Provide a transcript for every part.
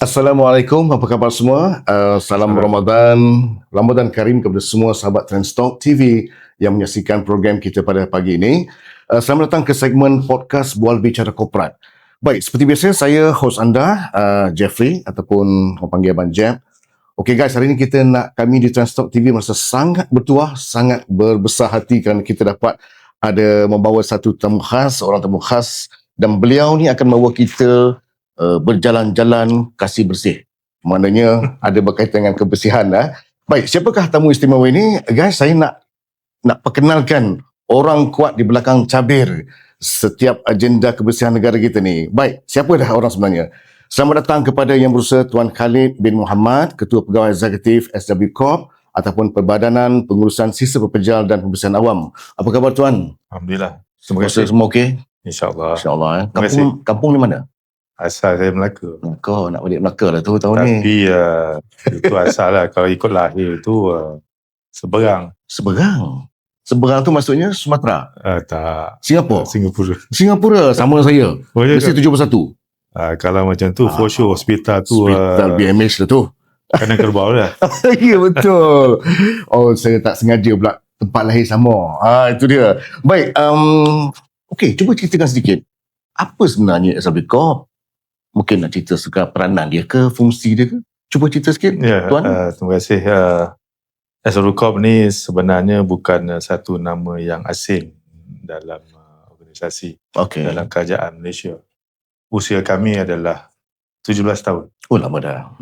Assalamualaikum, apa khabar semua? Salam Ramadan, Ramadan Karim kepada semua sahabat Transtalk TV yang menyaksikan program kita pada pagi ini. Selamat datang ke segmen podcast Bual Bicara Korporat. Baik, seperti biasa saya host anda, Jeffrey ataupun orang panggil Abang Jeb. Okey guys, hari ini kami di Transtalk TV merasa sangat bertuah, sangat berbesar hati kerana kita dapat ada membawa satu tamu khas, seorang tamu khas, dan beliau ni akan membawa kita berjalan-jalan kasih bersih. Maknanya ada berkaitan dengan kebersihan. Baik, siapakah tamu istimewa ini? Guys, saya nak perkenalkan orang kuat di belakang cabir setiap agenda kebersihan negara kita ni. Baik, siapa dah orang sebenarnya? Selamat datang kepada Yang Berusaha Tuan Khalid bin Muhammad, Ketua Pegawai Eksekutif SW Corp ataupun Perbadanan Pengurusan Sisa Pekerjaan dan Pembersihan Awam. Apa khabar Tuan? Alhamdulillah. Terima kasih. Semua okey? InsyaAllah. InsyaAllah. Kampung di mana? Asal saya Melaka. Kau nak balik Melaka lah tu tahun ni. Tapi itu asal lah. Kalau ikut lahir tu Seberang. Seberang tu maksudnya Sumatera? Tak. Singapura? Singapura. Sama dengan saya. Mesti 71. Kalau macam tu for sure hospital tu Hospital BMH lah tu. Kena Kerbau lah. Ya betul. Oh, saya tak sengaja pula tempat lahir sama. Itu dia. Baik, okey, cuba ceritakan sedikit. Apa sebenarnya SW Corp? Mungkin nak cerita sekedar peranan dia ke, fungsi dia ke? Cuba cerita sikit, Tuan. Terima kasih. SW Corp ni sebenarnya bukan satu nama yang asing dalam organisasi, dalam kerajaan Malaysia. Usia kami adalah 17 tahun. Oh, lama dah.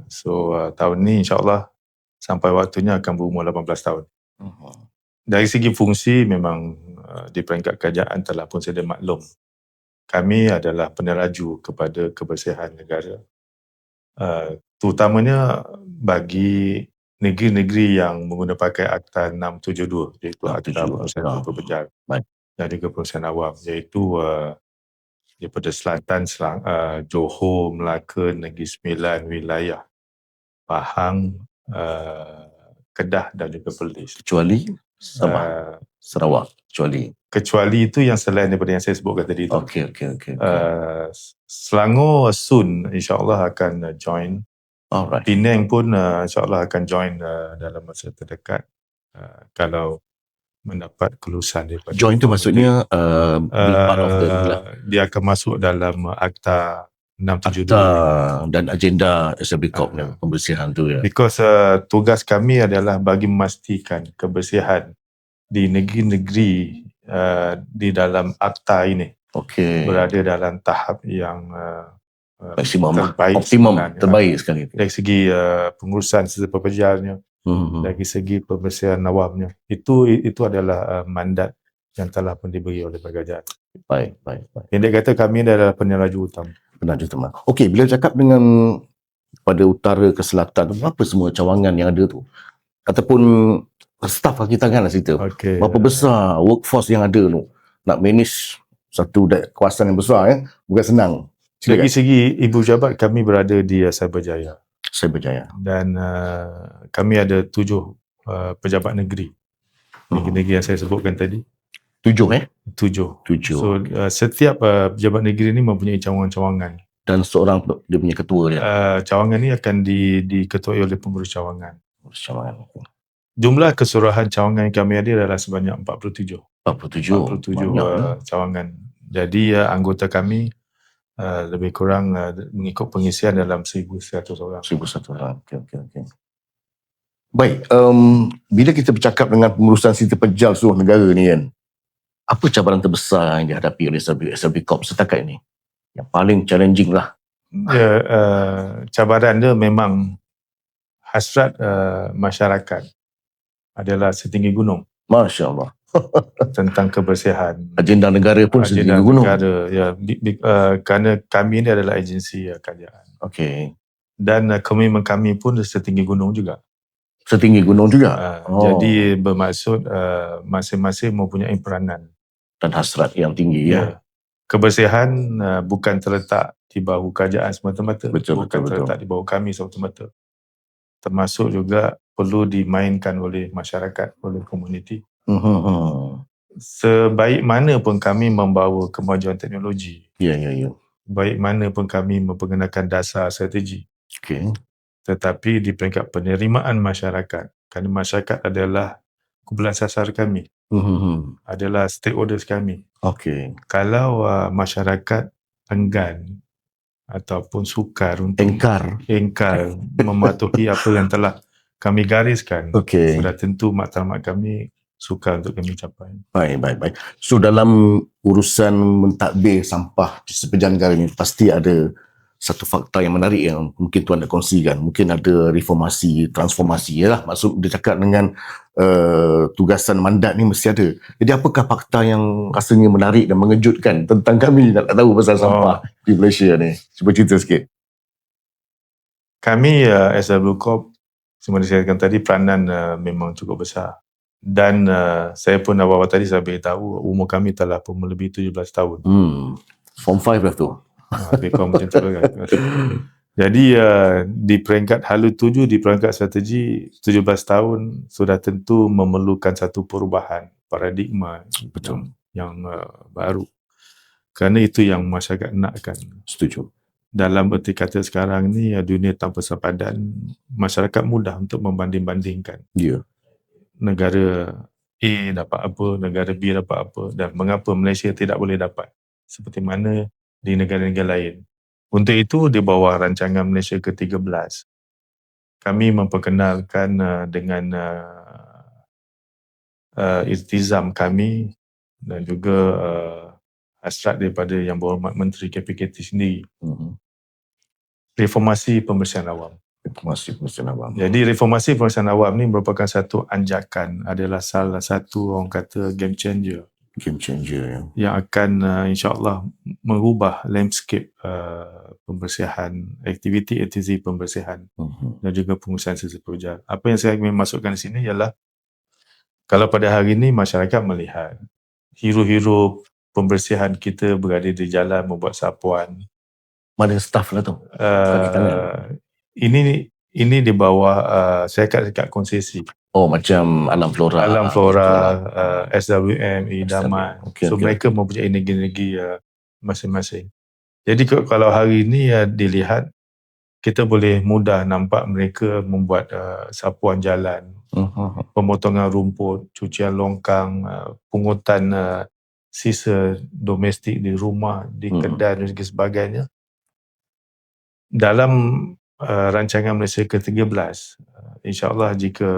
So, tahun ni insyaAllah sampai waktunya akan berumur 18 tahun. Dari segi fungsi memang di peringkat kerajaan telah pun sedia maklum. Kami adalah peneraju kepada kebersihan negara. Terutamanya bagi negeri-negeri yang menggunakan pakai Akta 672, iaitu Akta Pengurusan Pekerjaan dan juga Pengurusan Awam, iaitu daripada selatan, Johor, Melaka, Negeri Sembilan, wilayah Pahang, Kedah dan juga Perlis. Kecuali Sabah, Sarawak, kecuali itu yang selain daripada yang saya sebutkan tadi itu. Okey. Selangor soon insyaAllah akan join. Alright. Penang pun insyaAllah akan join dalam masa terdekat kalau mendapat kelulusan daripada join tu maksudnya part of the dia akan masuk dalam Akta 672 dan agenda SW Corp pembersihan tu ya. Because tugas kami adalah bagi memastikan kebersihan di negeri-negeri di dalam akta ini berada dalam tahap yang maksimum, terbaik, optimum, terbaik sekali. Dari segi pengurusan sisa pekerjaannya, dari segi pembersihan awamnya, itu adalah mandat yang telah pun diberi oleh kerajaan. Baik. Pendek kata kami adalah peneraju utama. Okey, bila cakap dengan pada utara ke selatan, apa semua cawangan yang ada tu? Ataupun staf kita kan lah cerita. Berapa besar workforce yang ada tu? Nak manage satu kawasan yang besar bukan senang. Dari segi ibu jabat, kami berada di Cyberjaya. Dan kami ada 7 pejabat negeri. Negeri yang saya sebutkan tadi. 7. So setiap pejabat negeri ni mempunyai cawangan-cawangan. Dan seorang dia punya ketua dia. Cawangan ni akan diketuai oleh pengurus cawangan. Jumlah keseluruhan cawangan yang kami ada adalah sebanyak 47 cawangan. Jadi anggota kami lebih kurang mengikut pengisian dalam 1,100 orang. 1,100 orang. Okey. Baik, bila kita bercakap dengan pengurusan sisa pekerjaan seluruh negara ni kan, apa cabaran terbesar yang dihadapi oleh SW Corp setakat ini? Yang paling challenging lah. Cabaran dia memang hasrat masyarakat adalah setinggi gunung. Masya Allah. Tentang kebersihan. Agenda negara pun setinggi gunung. Kerana kami ini adalah agensi kerajaan. Okey. Dan komitmen kami pun setinggi gunung juga. Jadi bermaksud masing-masing mempunyai peranan. Dan hasrat yang tinggi ya. Kebersihan bukan terletak di bahu kerajaan semata-mata. Betul. Terletak di bahu kami semata-mata. Termasuk juga perlu dimainkan oleh masyarakat, oleh komuniti. Sebaik mana pun kami membawa kemajuan teknologi. Ya. baik mana pun kami memperkenalkan dasar strategi. Okey. Tetapi di peringkat penerimaan masyarakat, kerana masyarakat adalah kumpulan sasar kami, adalah stakeholders kami. Okey. Kalau masyarakat enggan ataupun sukar untuk engkar mematuhi apa yang telah kami gariskan, Okey. sudah tentu matlamat kami sukar untuk kami capai. Baik. So dalam urusan mentadbir sampah di sepanjang negara ini pasti ada satu fakta yang menarik yang mungkin tuan nak kongsikan. Mungkin ada reformasi, transformasi. Yalah, maksud dia cakap dengan tugasan mandat ni mesti ada. Jadi apakah fakta yang rasanya menarik dan mengejutkan tentang kami nak tahu pasal sampah di Malaysia ni? Cuba cerita sikit. Kami SW Corp, seperti saya katakan tadi, peranan memang cukup besar. Dan saya pun awal-awal tadi saya beritahu umur kami telah pun melebihi 17 tahun. Form 5 lah tu. Lebih kurang macam tu kan. Jadi di peringkat halu 7, di peringkat strategi 17 tahun sudah tentu memerlukan satu perubahan paradigma. Betul. Yang baru. Kerana itu yang masyarakat nakkan. Setuju. Dalam erti kata sekarang ni dunia tanpa sepadan, masyarakat mudah untuk membanding-bandingkan. Ya. Negara A dapat apa, negara B dapat apa, dan mengapa Malaysia tidak boleh dapat seperti mana di negara-negara lain. Untuk itu, di bawah rancangan Malaysia ke-13, kami memperkenalkan dengan iltizam kami dan juga hasrat daripada Yang Berhormat Menteri KPKT sendiri. Reformasi pembersihan awam. Jadi reformasi pembersihan awam ni merupakan satu anjakan, adalah salah satu orang kata game changer Ya. yang akan insya-Allah merubah landscape pembersihan, aktiviti pembersihan dan juga pengurusan sisa pekerjaan. Apa yang saya ingin masukkan di sini ialah kalau pada hari ini masyarakat melihat hero-hero pembersihan kita berada di jalan membuat sapuan. Mana staff lah tu? Ini di bawah syarikat konsesi. Oh, macam Alam Flora. SWM, Idaman. Mereka mempunyai negeri-negeri masing-masing. Jadi kalau hari ini dilihat, kita boleh mudah nampak mereka membuat sapuan jalan, pemotongan rumput, cucian longkang, pungutan sisa domestik di rumah, di kedai dan sebagainya. Dalam rancangan Malaysia ke-13, insya-Allah jika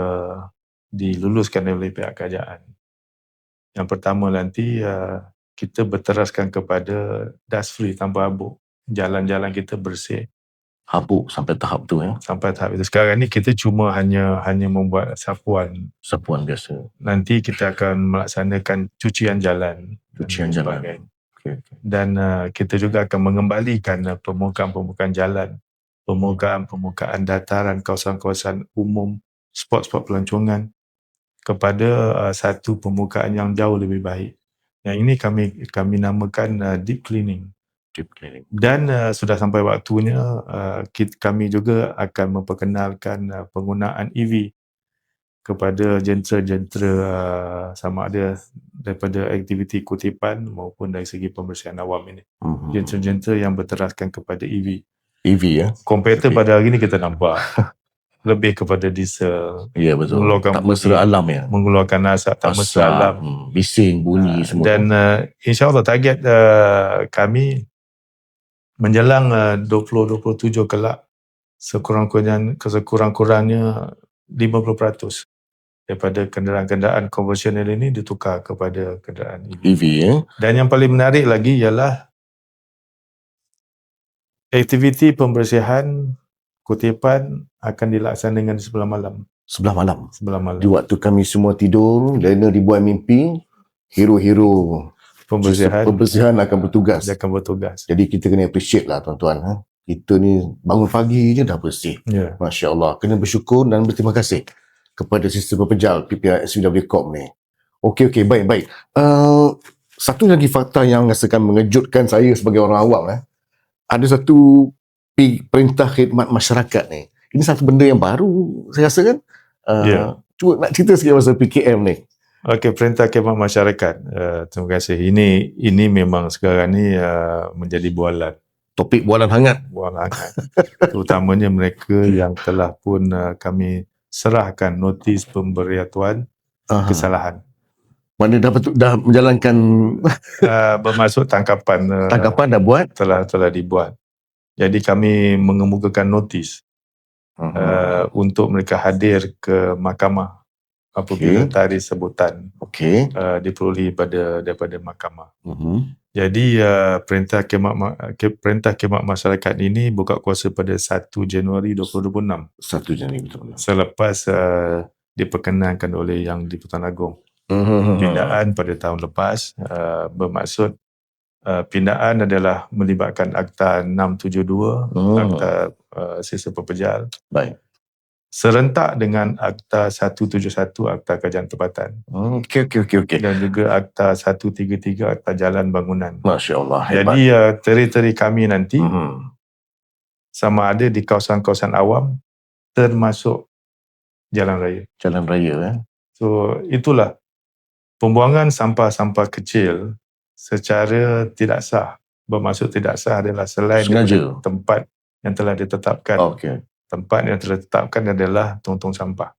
diluluskan oleh pihak kerajaan, yang pertama nanti kita berteraskan kepada dust free, tanpa habuk. Jalan-jalan kita bersih. Habuk sampai tahap tu ya. Sampai tahap itu. Sekarang ni kita cuma hanya membuat sapuan biasa. Nanti kita akan melaksanakan cucian jalan. Dan kita juga akan mengembalikan permukaan jalan, permukaan dataran, kawasan-kawasan umum, spot-spot pelancongan kepada satu permukaan yang jauh lebih baik. Yang ini kami namakan deep cleaning. Dan sudah sampai waktunya kami juga akan memperkenalkan penggunaan EV kepada jentera-jentera sama ada daripada aktiviti kutipan maupun dari segi pembersihan awam ini. Jentera-jentera yang berteraskan kepada EV ya. Kompetitor pada hari ini kita nampak lebih kepada diesel. Ya, betul. Tak mesra alam ya. Mengeluarkan asap tak mesra alam. Bising, bunyi semua. Dan insya-Allah target kami menjelang 2027 kelak sekurang-kurangnya 50% daripada kenderaan-kenderaan konvensional ini ditukar kepada kenderaan EV ya. Dan yang paling menarik lagi ialah aktiviti pembersihan kutipan akan dilaksanakan di sebelah malam. Sebelah malam. Di waktu kami semua tidur, lena dibuai mimpi, hero-hero pembersihan akan bertugas. Jadi kita kena appreciate lah tuan-tuan. Kita ni bangun pagi je dah bersih. Masya Allah. Kena bersyukur dan berterima kasih kepada sistem pepejal PPR SWW Corp ni. Okey, baik. Satu lagi fakta yang rasakan mengejutkan saya sebagai orang awam. Ada satu perintah khidmat masyarakat ni. Ini satu benda yang baru saya rasa kan. Cuba nak cerita sikit pasal PKM ni. Okey, perintah khidmat masyarakat. Terima kasih. Ini memang sekarang ni menjadi bualan. Topik bualan hangat. Bualan hangat. Terutamanya mereka yang telah pun kami serahkan notis pemberitahuan kesalahan. Mana dah menjalankan Bermaksud tangkapan dah buat? Telah dibuat. Jadi kami mengemukakan notis untuk mereka hadir ke mahkamah apabila tarikh sebutan diperolehi daripada mahkamah. Jadi perintah khidmat masyarakat ini buka kuasa pada 1 Januari 2026. 1 Januari betul. Selepas diperkenankan oleh Yang di-Pertuan Agong. Pindaan pada tahun lepas bermaksud pindaan adalah melibatkan Akta 672, Akta Sisa Pepejal. Baik. Serentak dengan Akta 171, Akta Kajian Tempatan. Okey. Dan juga Akta 133, Akta Jalan Bangunan. Masya Allah. Jadi teri-teri kami nanti sama ada di kawasan-kawasan awam termasuk jalan raya. Jalan raya. So itulah pembuangan sampah-sampah kecil secara tidak sah. Bermaksud tidak sah adalah selain tempat yang telah ditetapkan. Tempat yang telah ditetapkan adalah tong-tong sampah.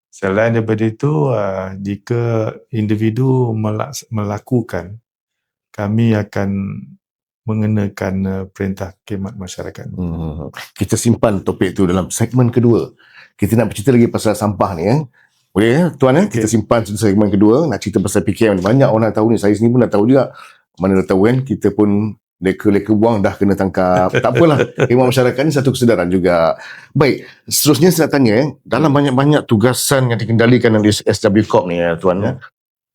Selain daripada itu, jika individu melakukan, kami akan mengenakan perintah khidmat masyarakat. Kita simpan topik itu dalam segmen kedua. Kita nak bercerita lagi pasal sampah ni. Boleh ya Tuan? Kita simpan segmen kedua. Nak cerita pasal PKM. Banyak orang nak tahu ni. Saya sendiri pun nak tahu juga. Mana dah tahu kan, kita pun leka-leka buang dah kena tangkap. Tak apalah. Khidmat masyarakat ni satu kesedaran juga. Baik, seterusnya saya nak tanya, dalam banyak-banyak tugasan yang dikendalikan oleh SW Corp ni Tuan,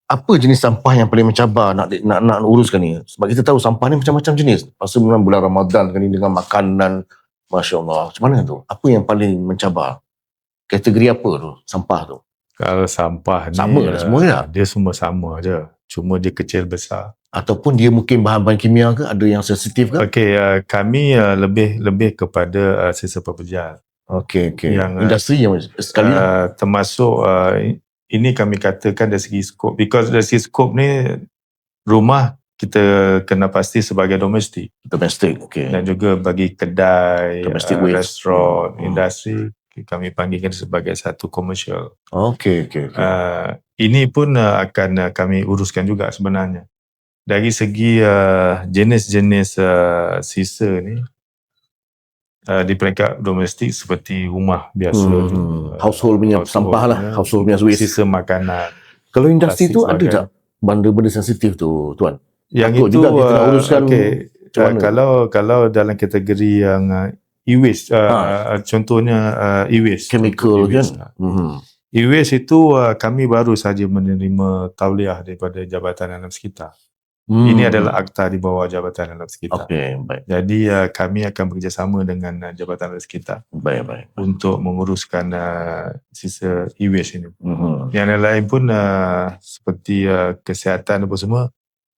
apa jenis sampah yang paling mencabar nak uruskan ni? Sebab kita tahu sampah ni macam-macam jenis. Pasal bulan Ramadan kan, dengan makanan, Masya Allah. Macam mana tu? Apa yang paling mencabar? Kategori apa tu sampah tu? Kalau sampah ni sama dah semua ya? Dia semua sama je. Cuma dia kecil besar. Ataupun dia mungkin bahan-bahan kimia ke? Ada yang sensitif ke? Okey, kami lebih kepada sisa pepejal. Okey. Yang industri yang sekali termasuk ini kami katakan dari segi skop. Because dari segi skop ni rumah kita kena pasti sebagai domestik. Okey. Dan juga bagi kedai, restoran, industri, kami panggilkan sebagai satu komersial. Okey. Ini pun akan kami uruskan juga sebenarnya. Dari segi jenis-jenis sisa ni, di peringkat domestik seperti rumah biasa. Household punya sampah lah. Household punya waste. Sisa makanan. Kalau industri tu ada tak benda-benda sensitif tu Tuan? Yang itu juga kita nak uruskan. Kalau dalam kategori yang e-waste, contohnya e-waste. Chemical kan? E-waste itu kami baru saja menerima tauliah daripada Jabatan Alam Sekitar. Ini adalah akta di bawah Jabatan Alam Sekitar. Okey, baik. Jadi kami akan bekerjasama dengan Jabatan Alam Sekitar. Baik. Untuk menguruskan sisa e-waste ini. Yang lain pun seperti kesihatan apa semua,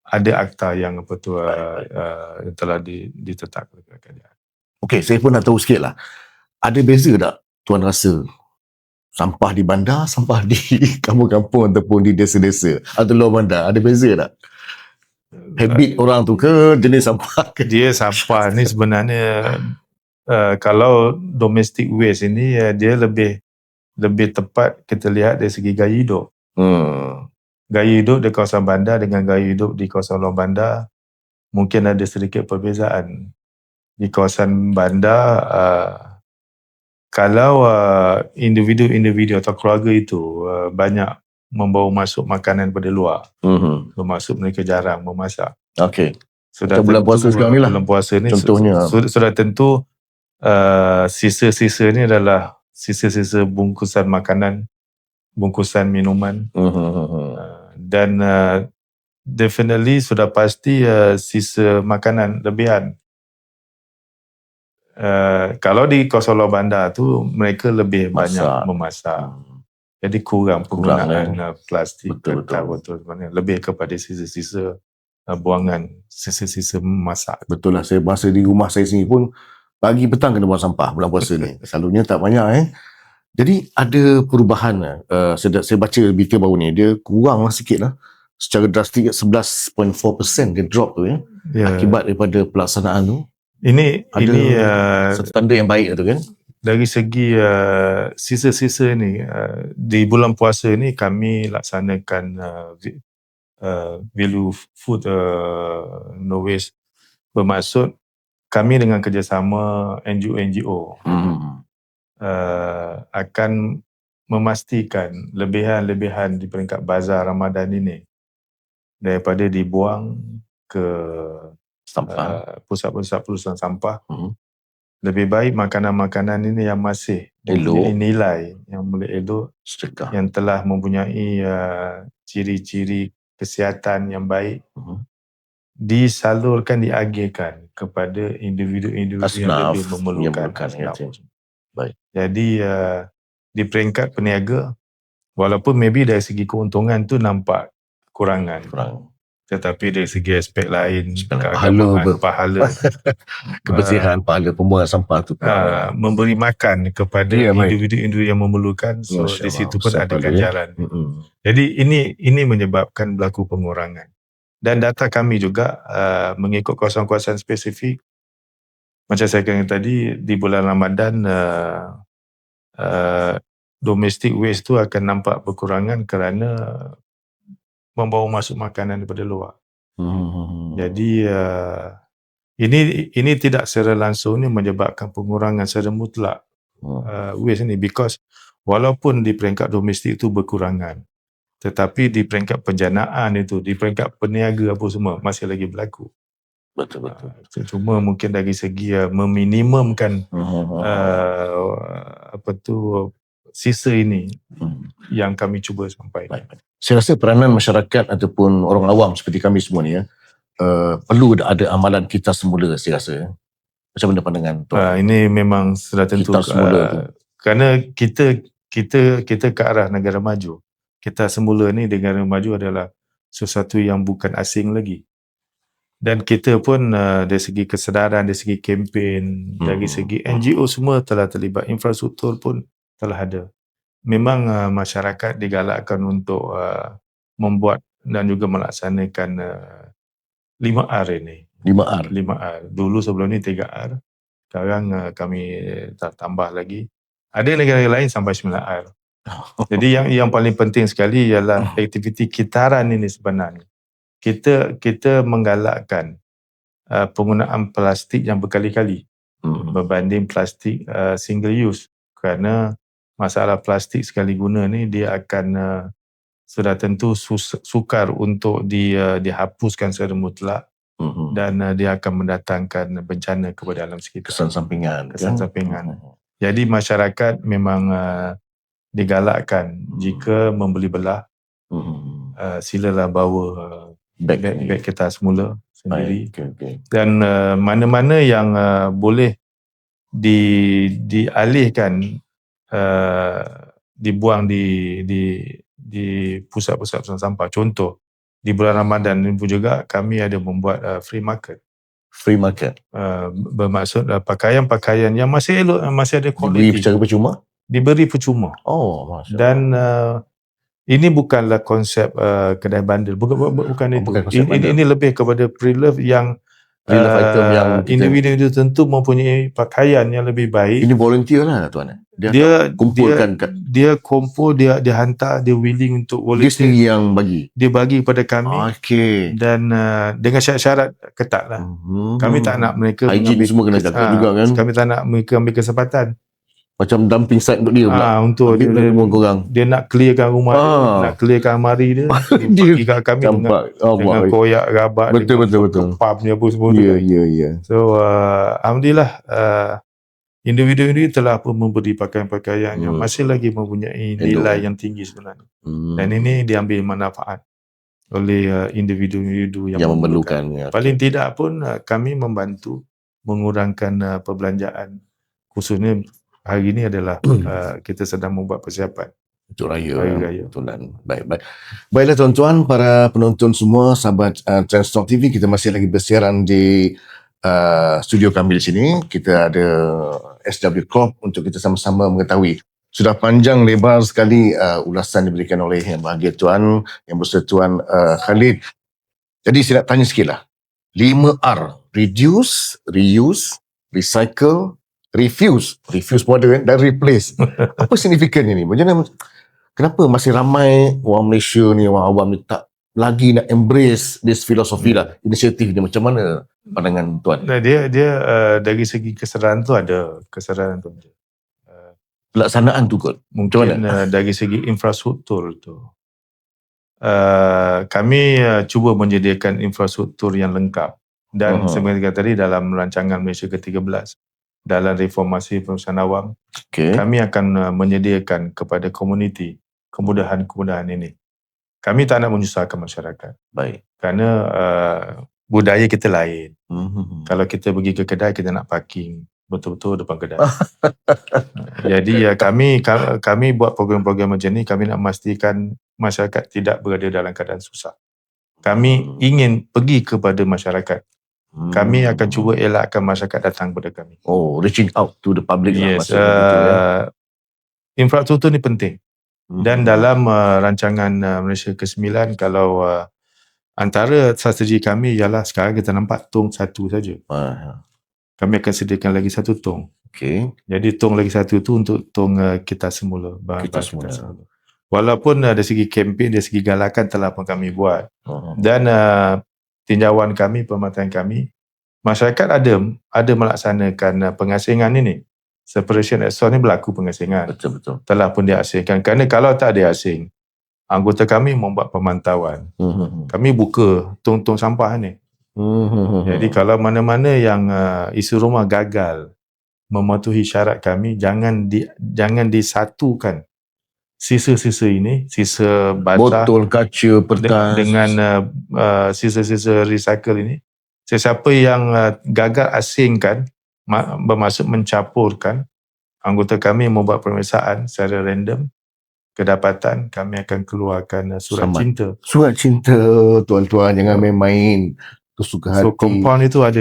ada akta yang yang telah ditetapkan. Okey, saya pun nak tahu sikit lah. Ada beza tak Tuan rasa sampah di bandar, sampah di kampung-kampung ataupun di desa-desa atau luar bandar? Ada beza tak? Habit orang tu ke, jenis sampah ke? Dia sampah ni sebenarnya kalau domestic waste ini dia lebih tepat kita lihat dari segi gaya hidup. Gaya hidup di kawasan bandar dengan gaya hidup di kawasan luar bandar mungkin ada sedikit perbezaan. Di kawasan bandar kalau individu atau keluarga itu banyak membawa masuk makanan daripada luar. Bermaksud mereka jarang memasak. Okey. Sudah bulan puasa sekarang ni lah. Bulan puasa ni contohnya. Sudah tentu sisa-sisa ni adalah sisa-sisa bungkusan makanan, bungkusan minuman. Dan definitely sudah pasti sisa makanan lebihan. Kalau di kawasan luar bandar tu mereka lebih banyak memasak. Jadi kurang penggunaan plastik. Betul sebenarnya. Lebih kepada sisa-sisa buangan, sisa-sisa masak. Betul lah. Saya masa di rumah saya sendiri pun pagi petang kena buang sampah bulan puasa ni. Selalunya tak banyak Jadi ada perubahan. Saya baca berita baru ni, dia kurang lah sikit lah. Secara drastik 11.4% dia drop tu akibat daripada pelaksanaan tu. Ini satu tanda yang baik tu kan? Dari segi sisa-sisa ni, di bulan puasa ni kami laksanakan value food no waste. Bermaksud kami dengan kerjasama NGO akan memastikan lebihan-lebihan di peringkat bazar Ramadan ini daripada dibuang ke Sampah. pusat-pusat pelurusan sampah. Lebih baik makanan-makanan ini yang masih mempunyai nilai, yang boleh elok, sedekah, yang telah mempunyai ciri-ciri kesihatan yang baik, disalurkan, diagihkan kepada individu-individu yang lebih memerlukan. Baik. Jadi di peringkat peniaga, walaupun maybe dari segi keuntungan tu nampak kurangan, tetapi dari segi aspek lain, pahala kebersihan, pahala pembuangan sampah tu memberi makan kepada individu-individu yang memerlukan, so di situ pun ada ganjaran. Jadi ini menyebabkan berlaku pengurangan. Dan data kami juga mengikut kawasan-kawasan spesifik, macam saya kata tadi, di bulan Ramadan domestic waste tu akan nampak berkurangan kerana membawa masuk makanan daripada luar. Jadi ini tidak secara langsung ni menyebabkan pengurangan secara mutlak waste ni, because walaupun di peringkat domestik itu berkurangan, tetapi di peringkat penjanaan itu, di peringkat peniaga apa semua masih lagi berlaku. Betul. Cuma mungkin dari segi meminimumkan sisa ini yang kami cuba sampaikan. Saya rasa peranan masyarakat ataupun orang awam seperti kami semua ni perlu ada amalan kita semula, saya rasa. Macam mana pandangan Tuan? Ini memang sudah tentu kita semula tu. Kerana kita ke arah negara maju. Kita semula ni negara maju adalah sesuatu yang bukan asing lagi. Dan kita pun dari segi kesedaran, dari segi kempen, dari segi NGO semua telah terlibat, infrastruktur pun telah ada. Memang masyarakat digalakkan untuk membuat dan juga melaksanakan 5R ini. 5R. Dulu sebelum ni 3R. Sekarang kami tambah lagi. Ada negara lain sampai 9R. Jadi yang paling penting sekali ialah aktiviti kitaran ini sebenarnya. Kita menggalakkan penggunaan plastik yang berkali-kali berbanding plastik single use, kerana masalah plastik sekali guna ni dia akan sudah tentu sukar untuk dihapuskan secara mutlak dan dia akan mendatangkan bencana kepada alam sekitar. Kesan sampingan. Jadi masyarakat memang digalakkan jika membeli belah silalah bawa beg kita semula sendiri. Dan mana-mana yang boleh dialihkan, dibuang di pusat-pusat perusahaan sampah. Contoh, di bulan Ramadan ini pun juga kami ada membuat free market. Bermaksud pakaian-pakaian yang masih elok, masih ada kualiti. Diberi secara percuma? Diberi percuma. Dan ini bukanlah konsep kedai bandel, bukan itu. Ini lebih kepada pre-love yang item yang individu tentu mempunyai pakaian yang lebih baik. Ini volunteer lah Tuan. Dia kumpulkan, dia kumpul, dia hantar, dia willing untuk volunteer. Dia sendiri yang bagi. Dia bagi kepada kami. Dan dengan syarat-syarat ketat lah. Kami tak nak mereka hygiene semua kena jaga juga kan. Kami tak nak mereka ambil kesempatan. Macam dumping site untuk dia pula. Untuk dia nak clearkan rumah dia, nak clearkan almari dia. Dia bagi kat kami dengan koyak, rabat, betul. kepam ni apa semua. Ya. So alhamdulillah individu-individu telah pun memberi pakaian-pakaian yang masih lagi mempunyai nilai yang tinggi sebenarnya. Dan ini diambil manfaat oleh individu-individu yang memerlukan. Paling tidak pun kami membantu mengurangkan perbelanjaan, khususnya hari ini adalah kita sedang membuat persiapan untuk raya. Baiklah tuan-tuan, para penonton semua, sahabat Transtalk TV, kita masih lagi bersiaran di studio kami di sini. Kita ada SW Corp untuk kita sama-sama mengetahui. Sudah panjang lebar sekali ulasan diberikan oleh Yang Bahagia Tuan, Yang Bersetuan Khalid. Jadi saya nak tanya sikit lah, 5R reduce, reuse, recycle, refuse pun ada kan, dan replace. Apa signifikannya ni? Macam mana, kenapa masih ramai orang Malaysia ni, orang awam ni tak lagi nak embrace this philosophy lah, inisiatif ni? Macam mana pandangan tuan? Nah, dia dari segi kesedaran tu ada. Pelaksanaan tu kot. Mungkin dari segi infrastruktur tu. Kami cuba menyediakan infrastruktur yang lengkap. Dan seperti kata tadi, dalam rancangan Malaysia ke-13, dalam reformasi perusahaan awam, kami akan menyediakan kepada komuniti kemudahan-kemudahan ini. Kami tak nak menyusahkan masyarakat. Baik. Kerana budaya kita lain. Kalau kita pergi ke kedai, kita nak parking betul-betul depan kedai. Jadi kami buat program-program macam ni, kami nak memastikan masyarakat tidak berada dalam keadaan susah. Kami ingin pergi kepada masyarakat. Kami akan cuba elakkan masyarakat datang kepada kami. Reaching out to the public. Yes, infrastruktur ni penting. Dan dalam rancangan Malaysia ke-9, kalau antara strategi kami ialah sekarang kita nampak tong satu saja. Kami akan sediakan lagi satu tong. Jadi tong lagi satu tu untuk tong kita semula. Kita semula. Walaupun dari segi kempen, dari segi galakan telah pun kami buat. Dan tinjauan kami, pemantauan kami, masyarakat ada melaksanakan pengasingan ini. Separation at source ni berlaku pengasingan. Betul-betul. Telah pun diasingkan. Kerana kalau tak diasing, anggota kami membuat pemantauan. Kami buka tong-tong sampah ni. Jadi kalau mana-mana yang isi rumah gagal mematuhi syarat kami, jangan disatukan sisa-sisa ini, sisa basah, botol kaca, kertas dengan sisa-sisa recycle ini. Sesiapa yang gagal asingkan, bermaksud mencampurkan, anggota kami membuat pemeriksaan secara random. Kedapatan, kami akan keluarkan surat cinta. Surat cinta, tuan-tuan, jangan main-main. Kesuka hati. So compound itu ada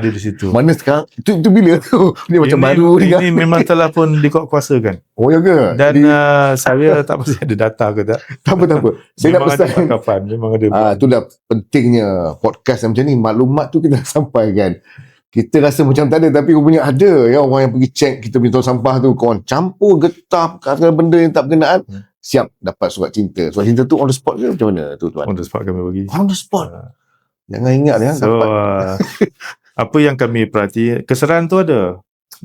di situ. Mana sekarang? Itu bila tu? Ini macam baru ni kan? Ini memang telah pun dikuatkuasakan. Oh ya ke? Dan saya tak pasti ada data ke tak. Tak apa. Saya nak pesan. Memang ada. Itulah pentingnya podcast macam ni. Maklumat tu kita sampaikan. Kita rasa macam tak ada, tapi rupanya ada ya, orang yang pergi check kita punya tong sampah tu, kawan campur getah perkara benda yang tak berkenaan, siap dapat surat cinta. Surat cinta tu on the spot ke macam mana tu tuan? On the spot kami bagi. On the spot. Jangan ingat ya. So apa yang kami perhati, kesedaran tu ada.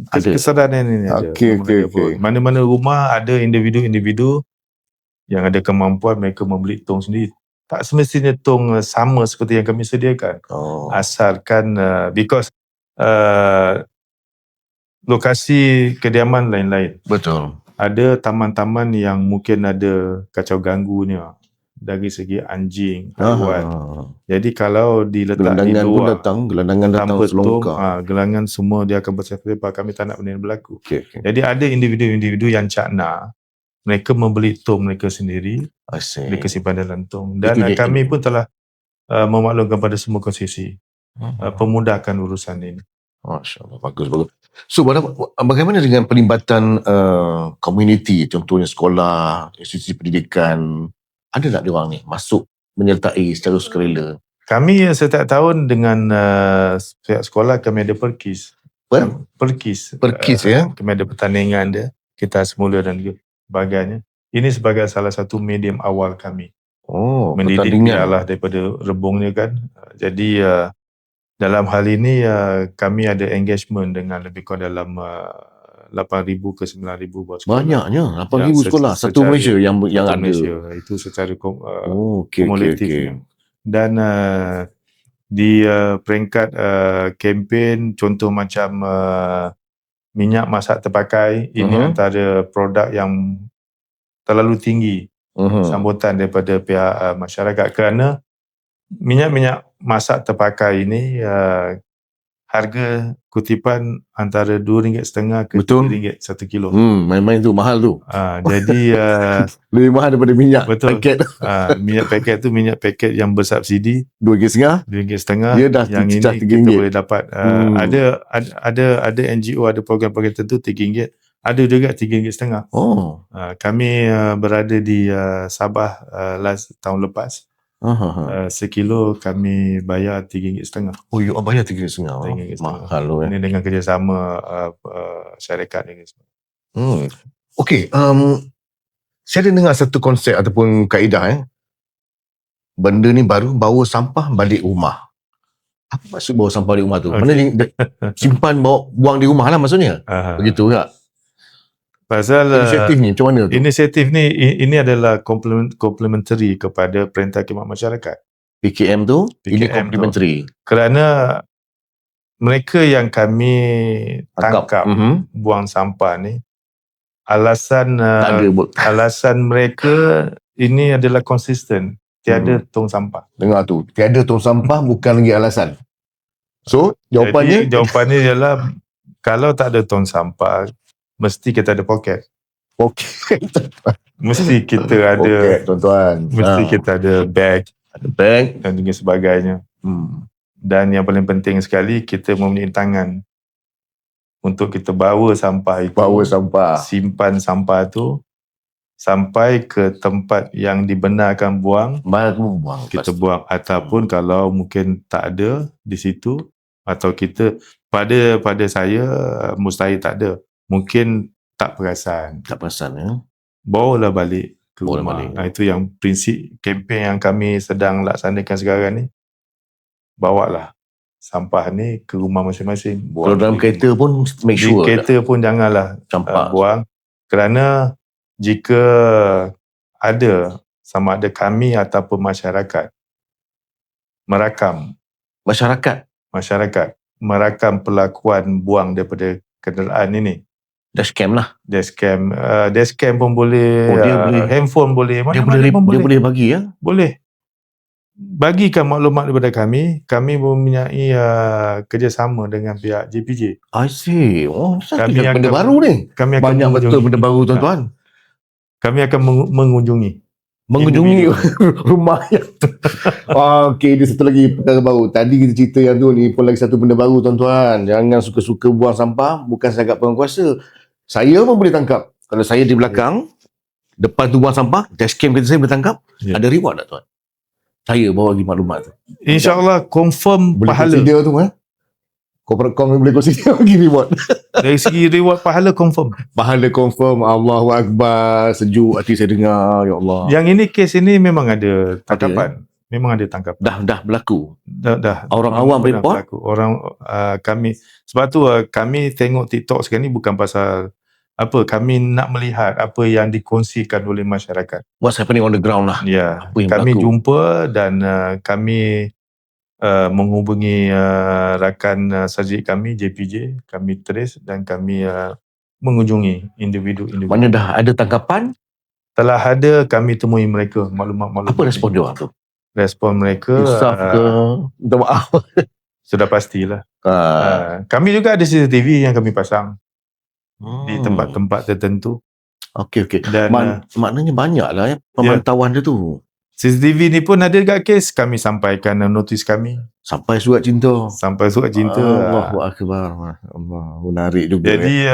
Kesedaran ini ada. Okay. Mana-mana rumah ada individu-individu yang ada kemampuan mereka membeli tong sendiri. Tak semestinya tong sama seperti yang kami sediakan. Asalkan because lokasi kediaman lain-lain. Betul. Ada taman-taman yang mungkin ada kacau ganggunya dari segi anjing, haiwan. Jadi kalau diletak di luar, gelandangan datang selongkar. gelandangan semua dia akan bersepah. Kami tak nak benda ini berlaku. Jadi ada individu-individu yang cakna, mereka membeli tong mereka sendiri, mereka simpan dalam tong. Dan kami pun telah memaklumkan pada semua konsesi, pemudahkan urusan ini. Masya Allah, bagus. So bagaimana dengan pelibatan komuniti, contohnya sekolah, institusi pendidikan? Ada tak diorang ni masuk menyertai secara sukarela? Kami setiap tahun dengan pihak sekolah kami ada perkis. Ya. Kami ada pertandingan dia, kita semula dan sebagainya. Ini sebagai salah satu medium awal kami. Mendidik ialah daripada rebungnya kan. Jadi dalam hal ini kami ada engagement dengan lebih kurang dalam 8,000 ke 9,000 buat sekolah. Banyaknya, 8,000 sekolah. Satu Malaysia yang ada. Malaysia. Itu secara kumulatif. Dan di peringkat kempen, contoh macam minyak masak terpakai, ini antara produk yang terlalu tinggi sambutan daripada pihak masyarakat. Kerana minyak-minyak masak terpakai ini harga kutipan antara RM2.50 ke RM3 1 kilo. Main-main tu, mahal tu. Jadi lebih mahal daripada minyak paket. Minyak paket tu minyak paket yang bersubsidi RM2.50. Dia dah yang ini kita boleh dapat. Ada NGO, ada program-program tertentu RM3. Ada juga RM3.50. Kami berada di Sabah tahun lepas. Sekilo kami bayar RM3.50. Oh, you bayar RM3.50. RM3.50. Mahal loh. Ini dengan kerjasama syarikat ini. Okey, saya ada dengar satu konsep ataupun kaedah benda ni baru bawa sampah balik rumah. Apa maksud bawa sampah balik rumah tu? Mana simpan bawa buang di rumah lah maksudnya. Begitu tak? Pasal inisiatif ni macam mana tu? Inisiatif ni ini adalah complementary kepada Perintah Khidmat Masyarakat. PKM tu ini PKM complementary. Kerana mereka yang kami tangkap buang sampah ni, alasan mereka ini adalah konsisten. Tiada tong sampah. Dengar tu, tiada tong sampah bukan lagi alasan. So, jawapannya ialah kalau tak ada tong sampah, mesti kita ada poket. Mesti kita ada poket, tuan-tuan. Mesti kita ada bag. Ada bag dan juga sebagainya. Dan yang paling penting sekali, kita mempunyai tangan untuk kita bawa sampah itu. Simpan sampah tu sampai ke tempat yang dibenarkan buang. Kita buang. Ataupun kalau mungkin tak ada di situ, atau kita pada saya mustahil tak ada. Mungkin tak perasan bawalah balik ke rumah. Itu yang prinsip kempen yang kami sedang laksanakan sekarang ni. Bawalah sampah ni ke rumah masing-masing. Kalau dalam kereta pun make sure. Di kereta pun janganlah buang. Kerana jika ada, sama ada kami ataupun masyarakat merakam pelakuan buang daripada kenderaan ini, dashcam lah. Dashcam pun boleh, handphone boleh, dia boleh bagi ya? Boleh. Bagikan maklumat daripada kami. Kami mempunyai kerjasama dengan pihak JPJ. I see. Kami akan benda baru ni. Banyak betul benda baru, tuan-tuan. Kami akan mengunjungi rumah yang okey, dia satu lagi perkara baru. Tadi kita cerita yang tu, ni pun lagi satu benda baru, tuan-tuan. Jangan suka-suka buang sampah. Bukan sangat penguasa. Saya pun boleh tangkap. Kalau saya di belakang, depan tu buang sampah, dashcam kereta saya boleh tangkap. Ada reward tak, tuan? Saya bawa lagi maklumat tu. InsyaAllah confirm boleh pahala. Boleh consider tu Corporate.com boleh consider bagi reward. Dari segi reward, pahala confirm. Allahu Akbar. Sejuk hati saya dengar. Ya Allah. Yang ini, kes ini memang ada tangkapan. Memang ada tangkapan. Dah berlaku. Dah. Orang awam report. Kami, sebab tu kami tengok TikTok sekarang ni bukan pasal apa, kami nak melihat apa yang dikongsikan oleh masyarakat. What's happening on the ground lah. Ya, kami jumpa dan kami menghubungi rakan sajik kami, JPJ, kami trace dan kami mengunjungi individu. Mana dah ada tangkapan? Telah ada, kami temui mereka, maklumat-maklumat. Apa respon dia tu? Respon mereka, insaf ke? Minta maaf. Sudah pastilah. Kami juga ada CCTV yang kami pasang di tempat-tempat tertentu. Okey. Dan maknanya banyaklah pemantauan dia tu. CCTV ni pun ada dekat kes, kami sampaikan notis kami. Sampai surat cinta. Allahu Akbar. Allah, menarik juga. Jadi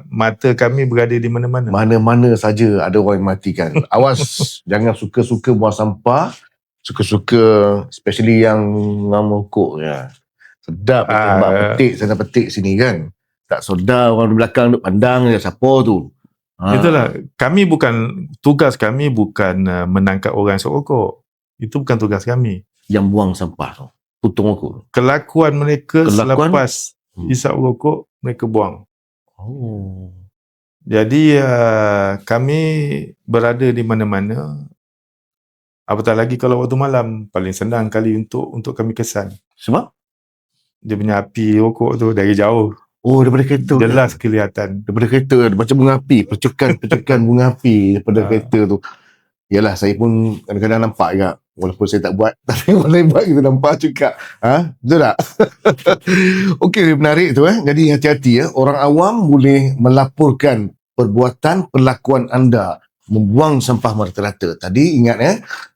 mata kami berada di mana-mana. Mana-mana saja ada orang yang matikan. Awas, jangan suka-suka buang sampah. Suka-suka, especially yang ngamukuk ya. Sedap petik sana petik sini kan. Tak sedar orang di belakang duk pandang dia, siapa tu. Itulah, tugas kami bukan menangkap orang yang rokok. Itu bukan tugas kami. Yang buang sampah tu, putung rokok. Kelakuan mereka selepas isap rokok, mereka buang. Jadi kami berada di mana-mana. Apatah lagi kalau waktu malam, paling senang kali untuk kami kesan. Sebab? Dia punya api rokok tu dari jauh. Oh, daripada kereta. Jelas kelihatan. Daripada kereta, macam bunga api. Percikan bunga api daripada kereta tu. Yalah, saya pun kadang-kadang nampak juga. Walaupun saya tak buat. Tapi orang lain buat, kita nampak juga. Betul tak? Okey, menarik tu. Jadi hati-hati ya. Orang awam boleh melaporkan perbuatan perlakuan anda membuang sampah merata-rata. Tadi ingat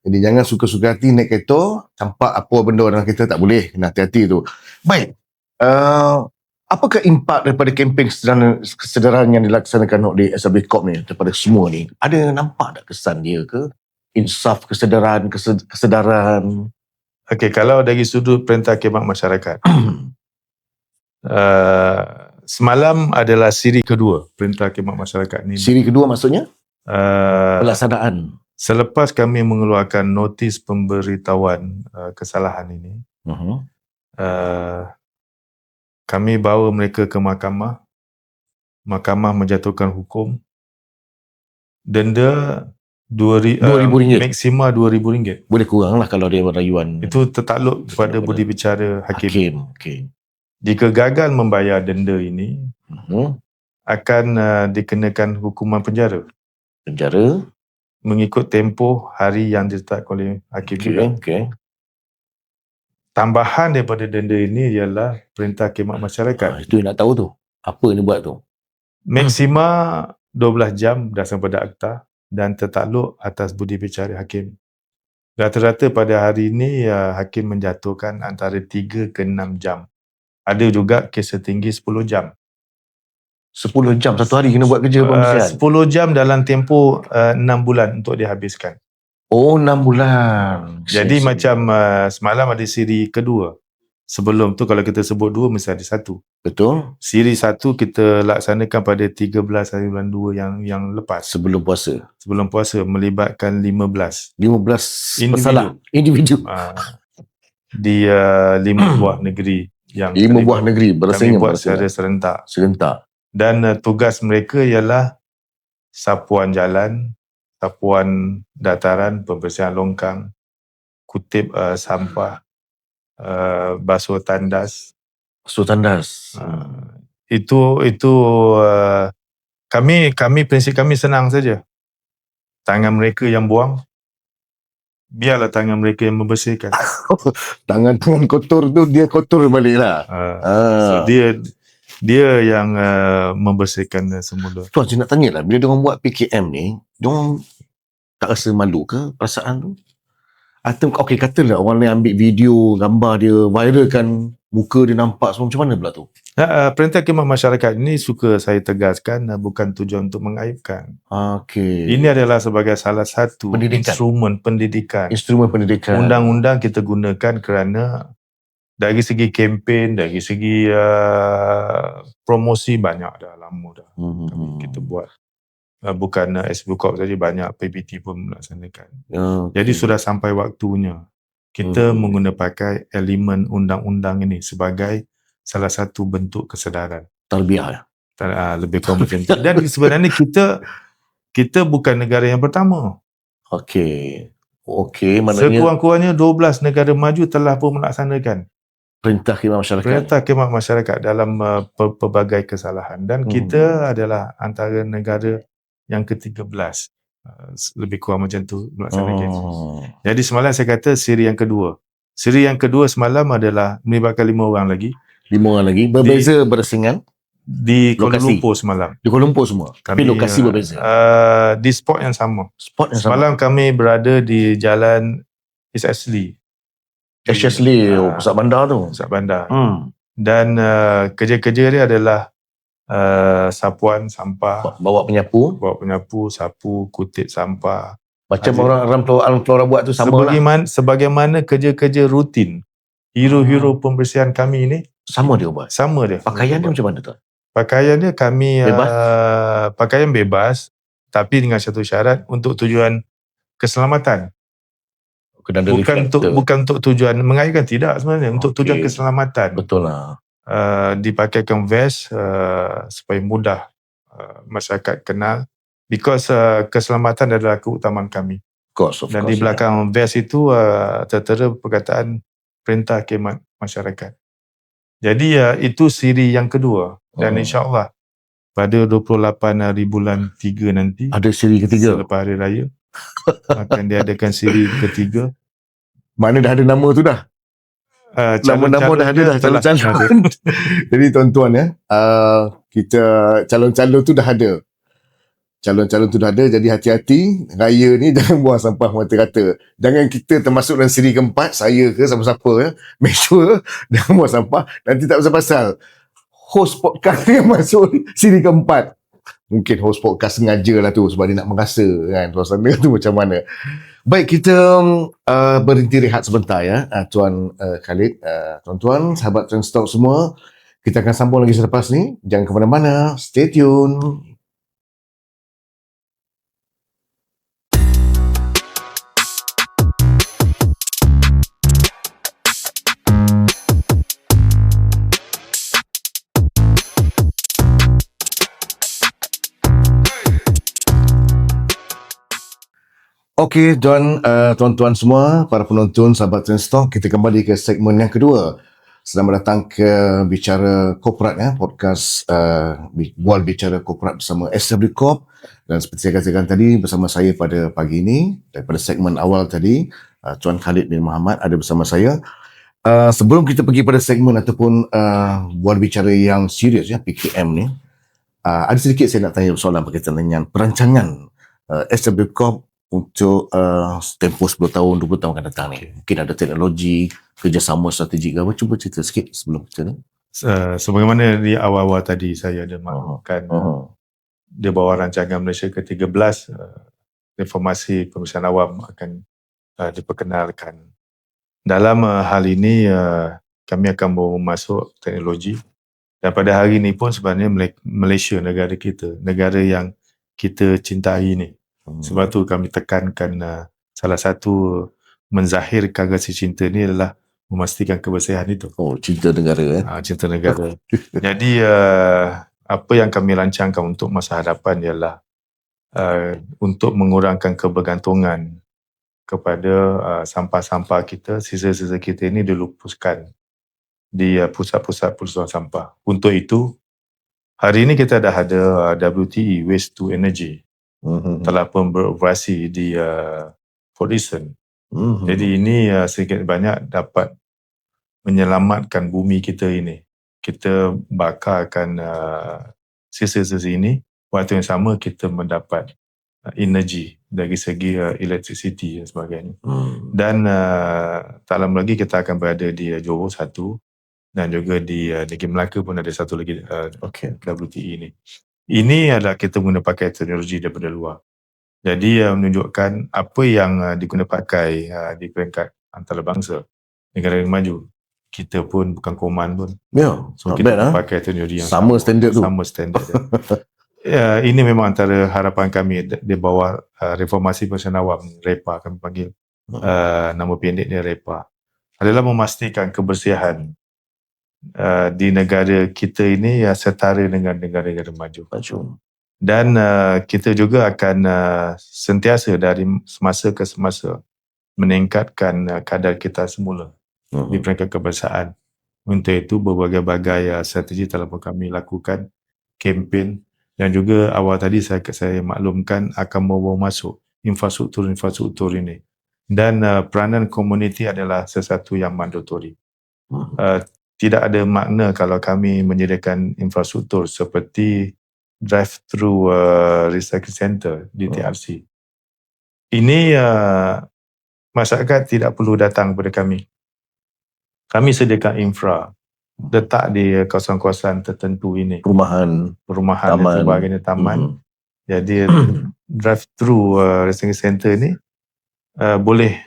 Jadi jangan suka-suka hati naik kereta, campak apa benda dalam kereta, tak boleh. Kena hati-hati tu. Baik. Apakah impak daripada kempen kesedaran yang dilaksanakan oleh SRB Corp ni daripada semua ni? Ada nampak tak kesan dia ke? insaf, kesedaran. Okey, kalau dari sudut perintah khidmat masyarakat, semalam adalah siri kedua perintah khidmat masyarakat ni. Siri kedua maksudnya? Pelaksanaan. Selepas kami mengeluarkan notis pemberitahuan kesalahan ini, kami bawa mereka ke mahkamah. Mahkamah menjatuhkan hukum. Denda RM2,000, maksima RM2,000. Boleh kurang lah kalau dia rayuan. Itu tertakluk kepada budi bicara hakim. Okay. Jika gagal membayar denda ini, akan dikenakan hukuman penjara. Mengikut tempoh hari yang ditetapkan oleh hakim juga. Tambahan daripada denda ini ialah perintah khidmat masyarakat. Itu yang nak tahu tu. Apa ni buat tu? Maksima 12 jam berdasarkan pada akta dan tertakluk atas budi bicara hakim. Rata-rata pada hari ini hakim menjatuhkan antara 3 ke 6 jam. Ada juga kes setinggi 10 jam. 10 jam satu hari kena buat kerja pembersihan? 10 jam dalam tempoh 6 bulan untuk dihabiskan. Oh, 6 bulan. Jadi macam semalam ada siri kedua. Sebelum tu kalau kita sebut 2 mesti ada 1. Betul. Siri 1 kita laksanakan pada 13 hari bulan 2 yang lepas. Sebelum puasa melibatkan 15 pesalah individu. Di 5 buah negeri yang 5 buah negeri kami buat secara serentak. Dan tugas mereka ialah sapuan jalan, sapuan dataran, pembersihan longkang, kutip sampah, basuh tandas. Prinsip kami senang saja. Tangan mereka yang buang, biarlah tangan mereka yang membersihkan. Tangan kotor tu dia kotor balik lah. So dia yang membersihkan semula. Tuan, saya nak tanya lah, bila diorang buat PKM ni, diorang tak rasa malu ke perasaan tu? Atau okey, katalah orang lain ambil video, gambar dia, viralkan, muka dia nampak semua, macam mana pula tu? Perintah khidmat masyarakat ini suka saya tegaskan bukan tujuan untuk mengaibkan. Okey. Ini adalah sebagai salah satu instrumen pendidikan. Undang-undang kita gunakan kerana dari segi kempen, dari segi promosi banyak dah, lama dah kita buat. Bukan SB Corp saja, banyak PBT pun melaksanakan. Jadi sudah sampai waktunya kita menggunakan elemen undang-undang ini sebagai salah satu bentuk kesedaran. Tarbiyah. Lebih kurang macam itu. Dan sebenarnya kita bukan negara yang pertama. Okey, maknanya sekurang-kurangnya 12 negara maju telah pun melaksanakan perintah khidmat masyarakat dalam pelbagai kesalahan. Dan kita adalah antara negara yang ke-13 lebih kurang macam tu melaksanakan. Jadi semalam saya kata siri yang kedua. Siri yang kedua semalam adalah melibatkan 5 orang lagi. Berbeza berasingan di Kuala Lumpur semalam. Di Kuala Lumpur semua. Tapi lokasi berbeza. Di spot yang sama. Semalam kami berada di Jalan East Ashley. Pusat bandar tu. Dan kerja-kerja dia adalah sapuan sampah, bawa penyapu, sapu, kutip sampah. Macam orang Flora buat tu sama lah. Sebagaimana kerja-kerja rutin hero-hero pembersihan kami ni sama dia buat. Pakaian dia macam mana tu? Pakaian dia kami pakaian bebas, tapi dengan satu syarat untuk tujuan keselamatan. Bukan untuk tujuan mengaibkan, tidak sebenarnya. Untuk tujuan keselamatan. Betul lah. Dipakaikan vest supaya mudah masyarakat kenal, because keselamatan adalah keutamaan kami. Dan di belakang vest itu tertera perkataan perintah khidmat masyarakat. Jadi itu siri yang kedua. Dan insya-Allah pada 28 hari bulan 3 nanti ada siri ketiga. Selepas hari raya akan diadakan siri ketiga. Mana dah ada nama tu dah? Nama-nama dah ada dah, calon-calon. Jadi tuan-tuan ya, kita calon-calon tu dah ada. Jadi hati-hati raya ni jangan buang sampah mata kata. Jangan kita termasuk dalam siri keempat, saya ke siapa-siapa ya. Make sure jangan buang sampah, nanti tak pasal-pasal. Host podcast ni masuk siri keempat. Mungkin host podcast sengaja lah tu sebab dia nak merasa kan suasana tu macam mana. Baik, kita berhenti rehat sebentar ya, Tuan Khalid. Tuan-tuan, sahabat Trendstock semua, kita akan sambung lagi selepas ni. Jangan ke mana-mana, stay tune. Okey, tuan-tuan semua, para penonton, sahabat Trendstock, kita kembali ke segmen yang kedua. Selamat datang ke Bicara Korporat ya, podcast Bual Bicara Korporat bersama SW Corp. Dan seperti saya katakan tadi, bersama saya pada pagi ini, daripada segmen awal tadi, Tuan Khalid bin Mohamed ada bersama saya. Sebelum kita pergi pada segmen ataupun Bual Bicara yang serius ya, PKM ni, ada sedikit saya nak tanya soalan berkaitan dengan perancangan SW Corp untuk tempoh 10 tahun, 20 tahun akan datang ni. Mungkin ada teknologi, kerjasama strategik apa. Cuba cerita sikit sebelum kita ni. Sebagaimana di awal-awal tadi saya ada maklumkan di bawah rancangan Malaysia ke-13, informasi pemeriksaan awam akan diperkenalkan. Dalam hal ini, kami akan bawa masuk teknologi. Dan pada hari ini pun sebenarnya Malaysia, negara kita, negara yang kita cintai ni. Sebab tu kami tekankan salah satu menzahirkan rasa cinta ni adalah memastikan kebersihan itu. Oh, cinta negara cinta negara. Jadi apa yang kami rancangkan untuk masa hadapan ialah untuk mengurangkan kebergantungan kepada sampah-sampah kita, sisa-sisa kita ini dilupuskan di pusat-pusat pembuangan sampah. Untuk itu, hari ini kita dah ada WTE, Waste to Energy, telah pun beroperasi di Port Dickson. Jadi ini sedikit banyak dapat menyelamatkan bumi kita ini. Kita bakarkan sisa-sisa ini, waktu yang sama kita mendapat energi dari segi electricity dan sebagainya. Dan tak lama lagi kita akan berada di Johor satu, dan juga di Negeri Melaka pun ada satu lagi WTE ini. Ini adalah kita guna pakai teknologi daripada luar. Jadi menunjukkan apa yang diguna pakai di peringkat antarabangsa, negara yang maju. Kita pun bukan koman pun. So kita pakai teknologi yang sama standard tu. Sama standard. Ini memang antara harapan kami di bawah reformasi pemeriksaan awam, REPA kami panggil. Nama pendeknya REPA. Adalah memastikan kebersihan di negara kita ini setara dengan negara-negara maju. Dan kita juga akan sentiasa dari semasa ke semasa meningkatkan kadar kita semula di peringkat kebangsaan. Untuk itu berbagai-bagai strategi telah kami lakukan, kempen, dan juga awal tadi saya maklumkan akan membawa masuk infrastruktur ini. Dan peranan komuniti adalah sesuatu yang mandatori. Tidak ada makna kalau kami menyediakan infrastruktur seperti drive-thru recycling center di TRC. Ini masyarakat tidak perlu datang kepada kami. Kami sediakan infra, letak di kawasan-kawasan tertentu ini. Perumahan dan sebagainya, taman. Jadi drive-thru recycling center ini boleh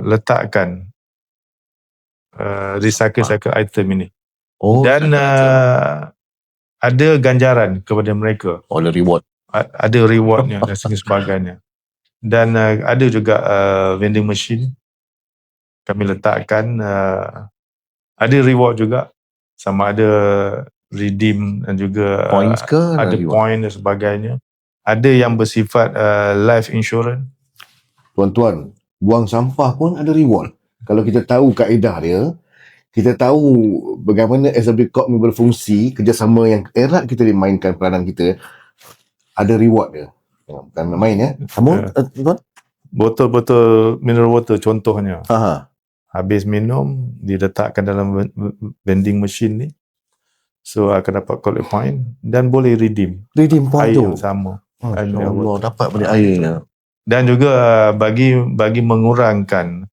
letakkan recycle item ini. Dan ada ganjaran kepada mereka. Ada reward. Ada rewardnya dan sebagainya. Dan ada juga vending machine kami letakkan. Ada reward juga, sama ada redeem dan juga points ke ada reward? Point dan sebagainya. Ada yang bersifat life insurance. Tuan-tuan, buang sampah pun ada reward. Kalau kita tahu kaedah dia, kita tahu bagaimana SW Corp ni berfungsi, kerjasama yang erat kita dimainkan peranan kita, ada reward dia. Bukan main ya. Kamu, tuan? Botol-botol mineral water contohnya. Aha. Habis minum, diletakkan dalam vending machine ni. So akan dapat collect point dan boleh redeem. Redeem point air tu. Sama. Allah, dapat balik airnya. Dan juga bagi mengurangkan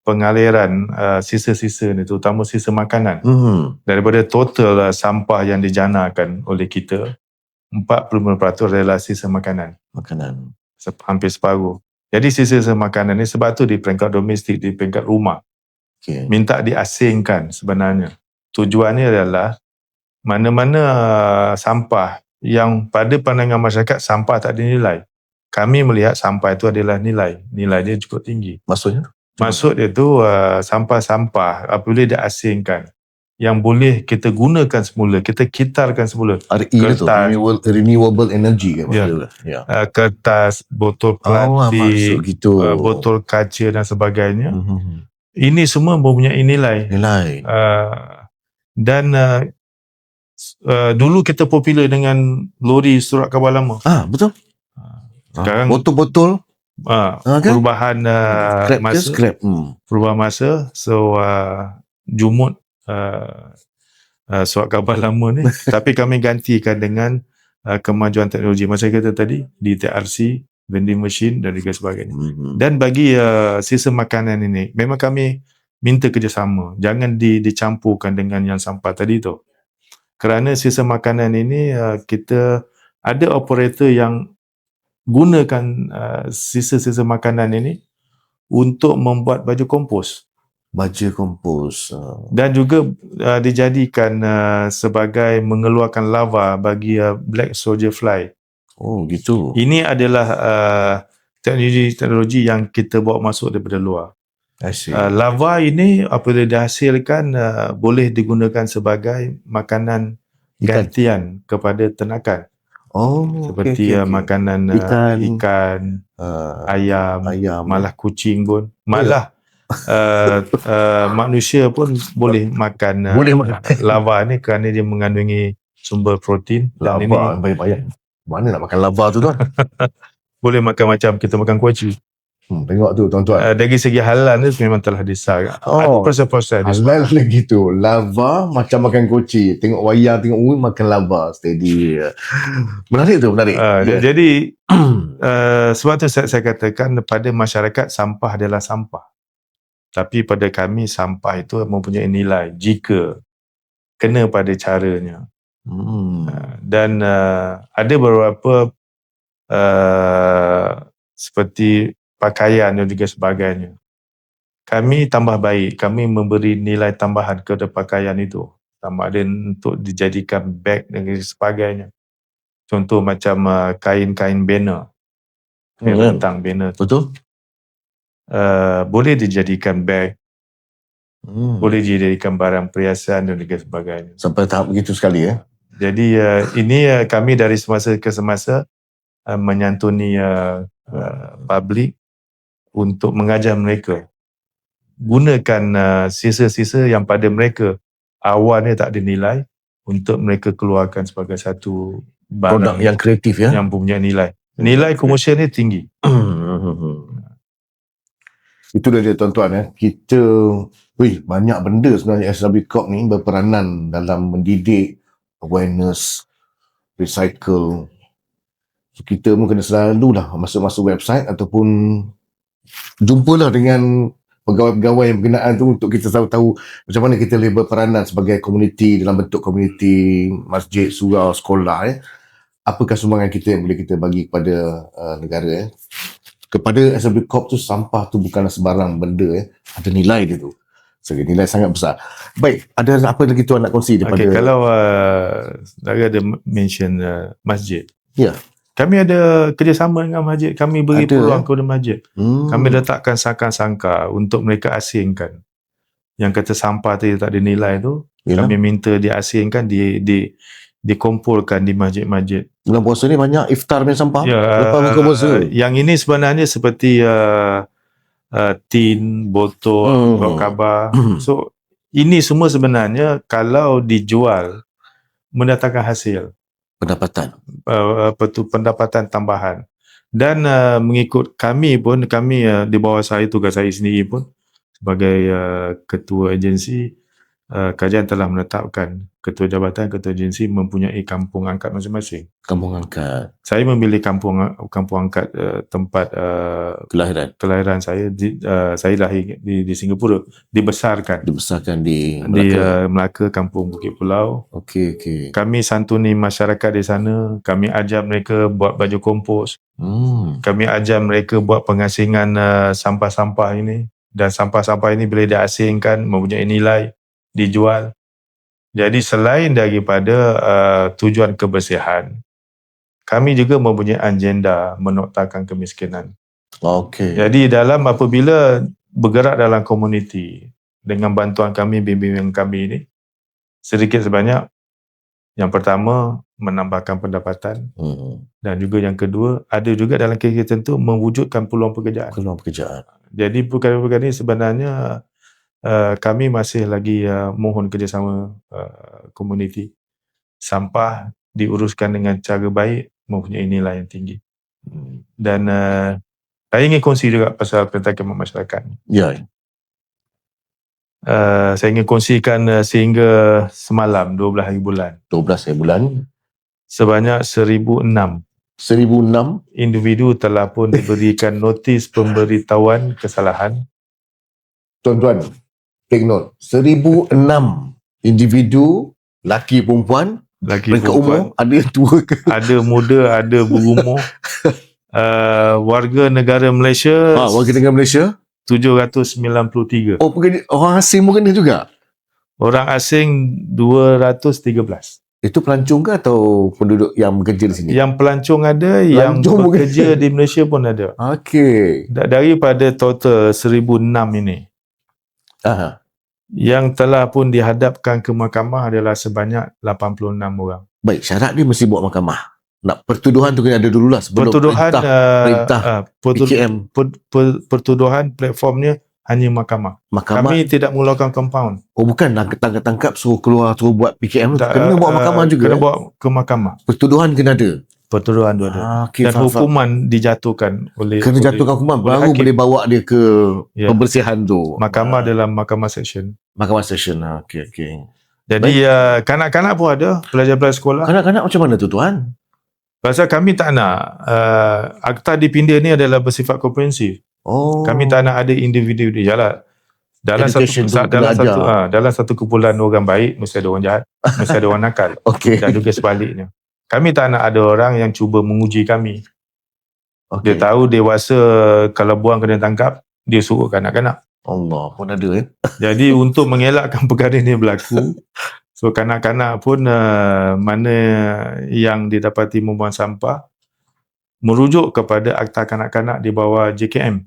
pengaliran sisa-sisa ni, terutama sisa makanan, daripada total sampah yang dijanakan oleh kita, 40% adalah sisa makanan. Makanan. Hampir separuh. Jadi sisa makanan ni sebab tu di peringkat domestik, di peringkat rumah, Okay. minta diasingkan sebenarnya. Tujuannya adalah mana-mana sampah yang pada pandangan masyarakat sampah tak ada nilai. Kami melihat sampah itu adalah nilai. Nilai dia cukup tinggi. Maksudnya? Maksud dia tu sampah-sampah apabila diasingkan yang boleh kita gunakan semula, kita kitarkan semula. RE tu, renewable energy kan Ya. maksudnya. Ya. Kertas, botol maksud plastik, gitu. botol kaca dan sebagainya. Ini semua mempunyai nilai. Nilai. Dan dulu kita popular dengan lori surat khabar lama. Betul. Sekarang botol-botol perubahan masa. Scrap. Perubahan masa. So jumut surat khabar lama ni. Tapi kami gantikan dengan kemajuan teknologi. Macam kata tadi, di TRC, vending machine dan juga sebagainya. Dan bagi sisa makanan ini, memang kami minta kerjasama. Jangan dicampurkan dengan yang sampah tadi tu. Kerana sisa makanan ini, kita ada operator yang gunakan sisa-sisa makanan ini untuk membuat baju kompos. Baju kompos. Dan juga dijadikan sebagai mengeluarkan lava bagi black soldier fly. Oh, gitu. Ini adalah teknologi yang kita bawa masuk daripada luar. Lava ini apabila dihasilkan boleh digunakan sebagai makanan gantian kepada ternakan. Seperti makanan ikan, ayam, malah kucing pun. Malah manusia pun boleh makan lava ni kerana dia mengandungi sumber protein. Dan lava, bayang-bayang. Mana nak makan lava tu tuan? Boleh makan macam kita makan kuaci. Tengok tu tuan-tuan. Dari segi halal ni memang telah disahkan. Ada proses-proses. Halal lagi tu. Lava macam makan kucing. Tengok wayang, tengok makan lava. Steady. Menarik tu, menarik. Jadi sebab tu saya katakan pada masyarakat sampah adalah sampah. Tapi pada kami sampah itu mempunyai nilai jika kena pada caranya. Dan ada beberapa seperti pakaian dan juga sebagainya. Kami tambah baik, kami memberi nilai tambahan kepada pakaian itu. Sama ada untuk dijadikan beg dan sebagainya. Contoh macam kain-kain banner. Tentang banner. Betul. Boleh dijadikan beg. Boleh dijadikan barang perhiasan dan juga sebagainya. Sampai tahap begitu sekali ya. Jadi ini kami dari semasa ke semasa menyantuni public untuk mengajar mereka gunakan sisa-sisa yang pada mereka awalnya tak ada nilai untuk mereka keluarkan sebagai satu produk yang kreatif ya, yang punya nilai komersial ni tinggi. Itu dia tuan-tuan ya. Kita banyak benda sebenarnya SW Corp ni berperanan dalam mendidik, awareness, recycle. So, kita pun kena selalulah masuk website ataupun jumpalah dengan pegawai-pegawai yang berkenaan tu untuk kita tahu macam mana kita boleh berperanan sebagai komuniti dalam bentuk komuniti, masjid, surau, sekolah ya. Apakah sumbangan kita yang boleh kita bagi kepada negara ya. Kepada SW Corp tu sampah tu bukanlah sebarang benda ya. Ada nilai dia tu. So, nilai sangat besar. Baik, ada apa lagi tuan nak kongsi daripada kalau ada mention masjid. Ya. Kami ada kerjasama dengan masjid. Kami beri peluang kepada masjid. Kami letakkan sangka-sangka untuk mereka asingkan. Yang kata sampah tu tak ada nilai tu, kami minta diasingkan, dikumpulkan di masjid-masjid. Bulan puasa ni banyak iftar punya sampah. Lepas buka puasa. Yang ini sebenarnya seperti tin, botol, surat khabar. So, ini semua sebenarnya kalau dijual mendatangkan hasil. Pendapatan tambahan. Dan mengikut kami pun, di bawah saya, tugas saya sendiri pun sebagai ketua agensi, kajian telah menetapkan ketua jabatan, ketua agensi mempunyai kampung angkat masing-masing. Kampung angkat. Saya memilih kampung angkat tempat kelahiran saya. Saya lahir di Singapura, dibesarkan di Melaka, kampung Bukit Pulau. Okey. Kami santuni masyarakat di sana. Kami ajar mereka buat baju kompos. Kami ajar mereka buat pengasingan sampah-sampah ini. Dan sampah-sampah ini bila diasingkan mempunyai nilai, dijual. Jadi selain daripada tujuan kebersihan, kami juga mempunyai agenda menoktarkan kemiskinan. Okey. Jadi apabila bergerak dalam komuniti dengan bantuan kami, bimbingan kami ini, sedikit sebanyak, yang pertama menambahkan pendapatan, dan juga yang kedua ada juga dalam kes tertentu mewujudkan peluang pekerjaan. Jadi perkara-perkara ini sebenarnya kami masih lagi mohon kerjasama komuniti. Sampah diuruskan dengan cara baik, mempunyai nilai yang tinggi. Dan saya ingin kongsi juga pasal Perintah Khidmat Masyarakat. Ya. Saya ingin kongsikan sehingga semalam 12 hari bulan. Sebanyak 1,006 individu telah pun diberikan notis pemberitahuan kesalahan. Tuan-tuan, take note. 1,006 individu, laki perempuan, mereka umur, ada tua ke? Ada muda, ada berumur. Warga negara Malaysia. Warga negara Malaysia 793. Orang asing pun kena juga? Orang asing 213. Itu pelancong ke atau penduduk yang bekerja di sini? Yang pelancong ada, yang bekerja di Malaysia pun ada. Okey. Daripada total 1,006 ini, yang telah pun dihadapkan ke mahkamah adalah sebanyak 86 orang. Baik, syarat dia mesti bawa mahkamah. Pertuduhan tu kena ada dululah sebelum perintah PKM. Pertuduhan platformnya hanya mahkamah. Kami tidak mengeluarkan compound. Bukan tangkap suruh keluar, suruh buat PKM tu. Kena bawa mahkamah juga. Kena bawa ke mahkamah. Pertuduhan kena ada. Pertuduhan tu ada. Dan hukuman dijatuhkan oleh... Kena jatuhkan hukuman, baru boleh bawa dia ke pembersihan tu. Mahkamah dalam mahkamah seksyen. Mahkamah seksyen, okey. Jadi kanak-kanak pun ada, pelajar-pelajar sekolah. Kanak-kanak macam mana tu tuan? Pasal kami tak nak akta dipindah ni adalah bersifat komprehensif. Kami tak nak ada individu dia jalan. Dalam satu kumpulan orang baik mesti ada orang jahat, mesti ada orang nakal. Dan juga sebaliknya. Kami tak nak ada orang yang cuba menguji kami. Dia tahu dewasa kalau buang kena tangkap, dia suruh kanak-kanak. Allah pun ada Jadi untuk mengelakkan perkara ini berlaku, so kanak-kanak pun mana yang didapati membuang sampah merujuk kepada akta kanak-kanak di bawah JKM.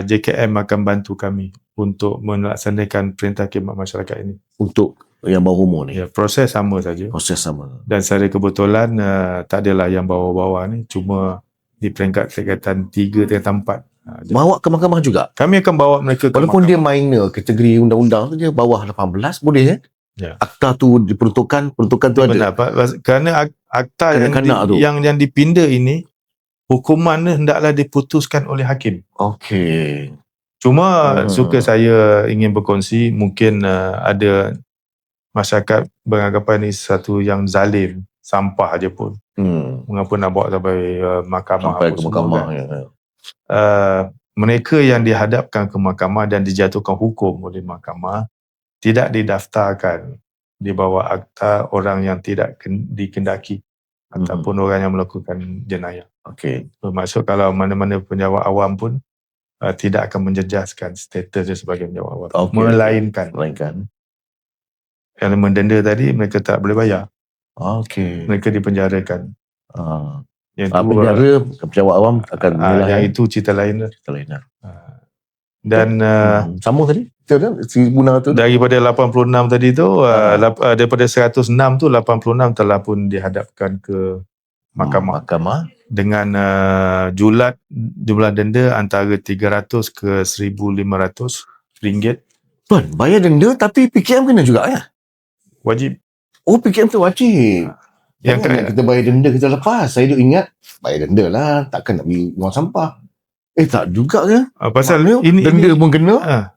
JKM akan bantu kami untuk melaksanakan Perintah Khidmat Masyarakat ini. Untuk yang bawah umur ni? Ya, proses sama saja. Dan secara kebetulan tak adalah yang bawah-bawah ni, cuma di peringkat tingkatan 3, tingkatan 4. Bawa ke mahkamah juga? Kami akan bawa mereka ke walaupun mahkamah. Dia minor, kategori undang-undang tu dia bawah 18, boleh Akta tu diperuntukkan tu ada. Kerana akta yang dipindah ini, hukuman hendaklah diputuskan oleh hakim. Cuma suka saya ingin berkongsi, mungkin ada masyarakat beranggapan ini satu yang zalim, sampah aja pun. Mengapa nak bawa sampai mahkamah? Sampai ke mahkamah. Mereka yang dihadapkan ke mahkamah dan dijatuhkan hukum oleh mahkamah tidak didaftarkan di bawah akta orang yang tidak dikendaki ataupun orang yang melakukan jenayah. Bermaksud kalau mana-mana penjawat awam pun tidak akan menjejaskan status dia sebagai penjawat awam. Melainkan elemen denda tadi mereka tak boleh bayar. Mereka dipenjarakan. Penjara pejabat awam akan yang itu cerita lain. Dan sama tadi 1,006 tu daripada 86 tadi tu daripada 106 tu 86 telah pun dihadapkan ke mahkamah dengan jumlah denda antara 300 ke 1,500 ringgit. Tuan, bayar denda tapi PKM kena juga Wajib. PKM tu wajib. Yang kita bayar denda kita lepas. Saya duk ingat bayar denda lah, takkan nak pergi buang sampah. Tak juga ke? Pasal ini denda pun kena.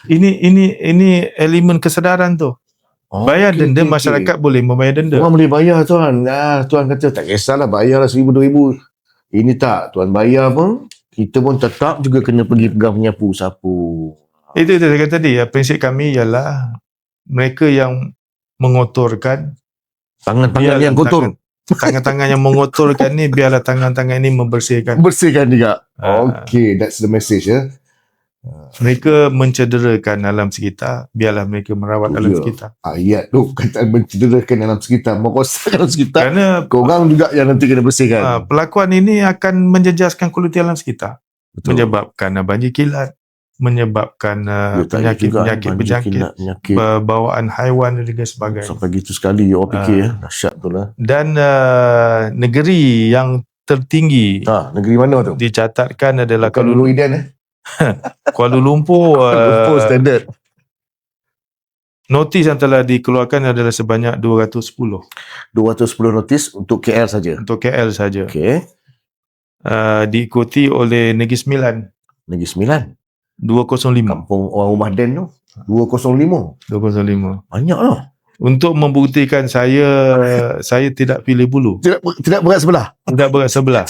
ini elemen kesedaran tu. Bayar denda, masyarakat boleh membayar denda. Orang boleh bayar tuan. Tuan kata tak kisahlah, bayarlah 1,000-2,000. Ini tak, tuan bayar pun, kita pun tetap juga kena pergi pegang penyapu, sapu. Itu saya kata tadi, prinsip kami ialah mereka yang mengotorkan, Tangan-tangan yang kotor. Tangan-tangan yang mengotorkan ni, biarlah tangan-tangan ini membersihkan. Bersihkan juga. Okay, that's the message ya. Mereka mencederakan alam sekitar, biarlah mereka merawat alam sekitar. Ayat tu kata mencederakan alam sekitar, merosakkan alam sekitar. Kerana korang juga yang nanti kena bersihkan. Pelakuan ini akan menjejaskan kualiti alam sekitar. Betul. Menyebabkan banjir kilat, menyebabkan penyakit berjangkit, bawaan haiwan dan sebagainya. Sampai gitu sekali orang fikir dahsyat tu lah. Dan negeri yang tertinggi negeri mana tu? Dicatatkan adalah Kuala Lumpur. Kuala Lumpur. Standard. Notis yang telah dikeluarkan adalah sebanyak 210. 210 notis untuk KL saja. Untuk KL saja. Okey. Diikuti oleh Negeri Sembilan. Negeri Sembilan. 205. Kampung orang rumah Den tu. 205. Banyak lah. Untuk membuktikan saya tidak pilih bulu. Tidak berat sebelah. Tidak berat sebelah.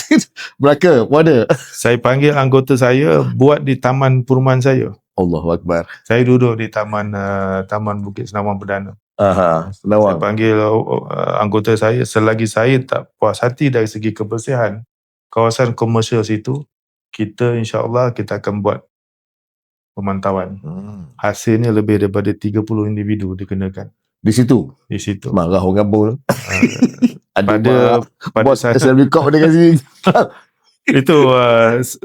Melaka, mana? Saya panggil anggota saya buat di taman perumahan saya. Allahu Akbar. Saya duduk di taman Bukit Senawang Perdana. Senawang. Saya panggil anggota saya, selagi saya tak puas hati dari segi kebersihan kawasan komersial situ, kita insya-Allah kita akan buat pemantauan. Hasilnya lebih daripada 30 individu dikenakan. Di situ. Marah orang gabung. pada saat SLB Corp dengan sini. Itu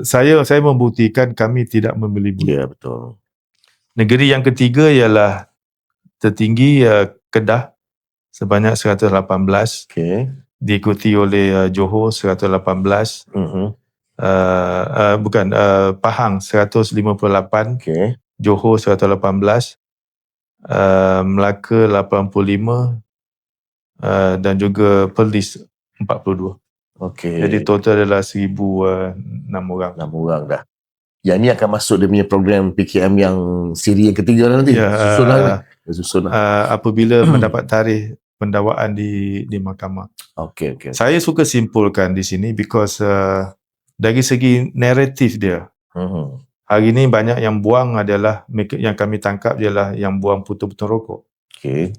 saya membuktikan kami tidak membeli bulu. Ya, betul. Negeri yang ketiga ialah tertinggi Kedah sebanyak 118. Okey. Diikuti oleh Johor 118. Pahang 158. Okey. Johor 118. Melaka 85 dan juga Perlis 42. Okey. Jadi total adalah 1,006 orang. 6 orang dah. Yang ni akan masuk dia punya program PKM yang siri yang ketiga nanti. Susun lah. Apabila mendapat tarikh pendakwaan di mahkamah. Okey. Saya suka simpulkan di sini because dari segi naratif dia. Hari ini banyak yang buang adalah, yang kami tangkap ialah yang buang botol-botol rokok. Okey.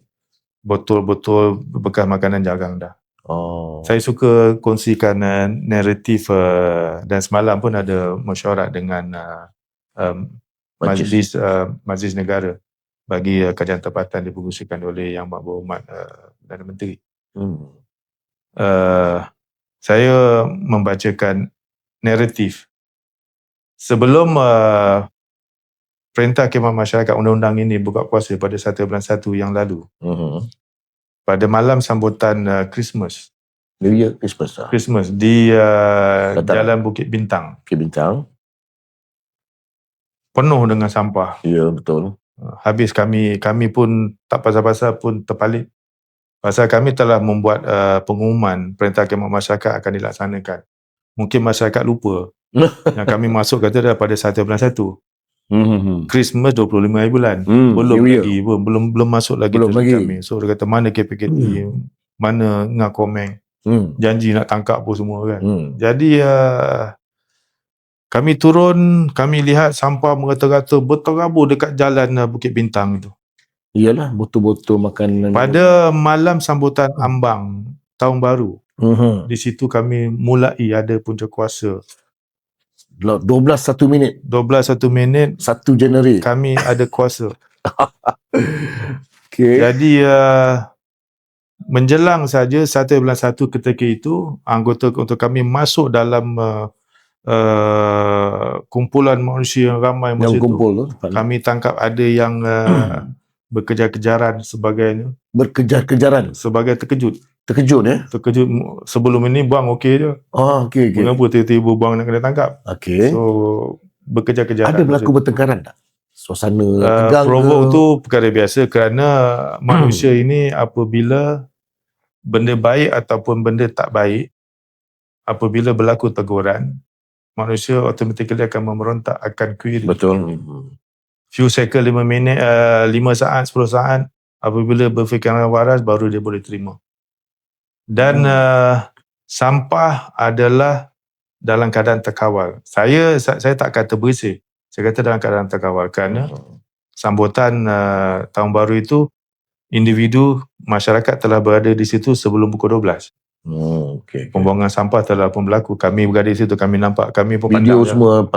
Botol-botol bekas makanan jarang dah. Saya suka kongsikan naratif dan semalam pun ada mesyuarat dengan Majlis Negara bagi kajian tempatan dipengerusikan oleh Yang Berhormat Perdana Menteri. Saya membacakan naratif sebelum Perintah Khidmat Masyarakat Undang-Undang ini buka kuasa pada 1 bulan 1 yang lalu. Pada malam sambutan Christmas. New Year Christmas di Jalan Bukit Bintang. Penuh dengan sampah. Ya, betul. Habis kami pun tak pasal-pasal pun terpalit. Pasal kami telah membuat pengumuman Perintah Khidmat Masyarakat akan dilaksanakan. Mungkin masyarakat lupa. Yang kami masuk kata dah pada 1 bulan 1. Christmas 25 hari bulan. Belum lagi pun. Belum masuk lagi. Kami. So dia kata mana KPKT, mana ngah komen. Janji nak tangkap pun semua kan. Jadi kami turun, kami lihat sampah merata-rata berterabur dekat jalan Bukit Bintang itu. Iyalah, botol-botol makanan. Pada malam sambutan ambang tahun baru. Di situ kami mulai ada punca kuasa. 12 1 minit 1 Januari kami ada kuasa. Okay. Jadi menjelang saja 1 bulan 1 ketika itu, anggota untuk kami masuk dalam kumpulan manusia yang ramai masa itu. Kami tangkap ada yang berkejar-kejaran sebagainya. Berkejar-kejaran sebagai terkejut sebelum ini buang okey je. Okey. Kenapa tiba-tiba buang nak kena tangkap? Okey. So berkejar-kejaran. Ada berlaku bertengkaran tak? Suasana tegang provoke tu perkara biasa kerana manusia ini apabila benda baik ataupun benda tak baik, apabila berlaku teguran, manusia automatically akan memberontak, akan query. Betul. few cycle 5 minit, 5 saat, 10 saat. Apabila berfikiran waras, baru dia boleh terima. Dan sampah adalah dalam keadaan terkawal. Saya tak kata bersih. Saya kata dalam keadaan terkawal kerana sambutan tahun baru itu individu masyarakat telah berada di situ sebelum pukul 12. Okay. Pembuangan sampah telah pun berlaku. Kami berada di situ, kami nampak, kami pun Video pandang semua.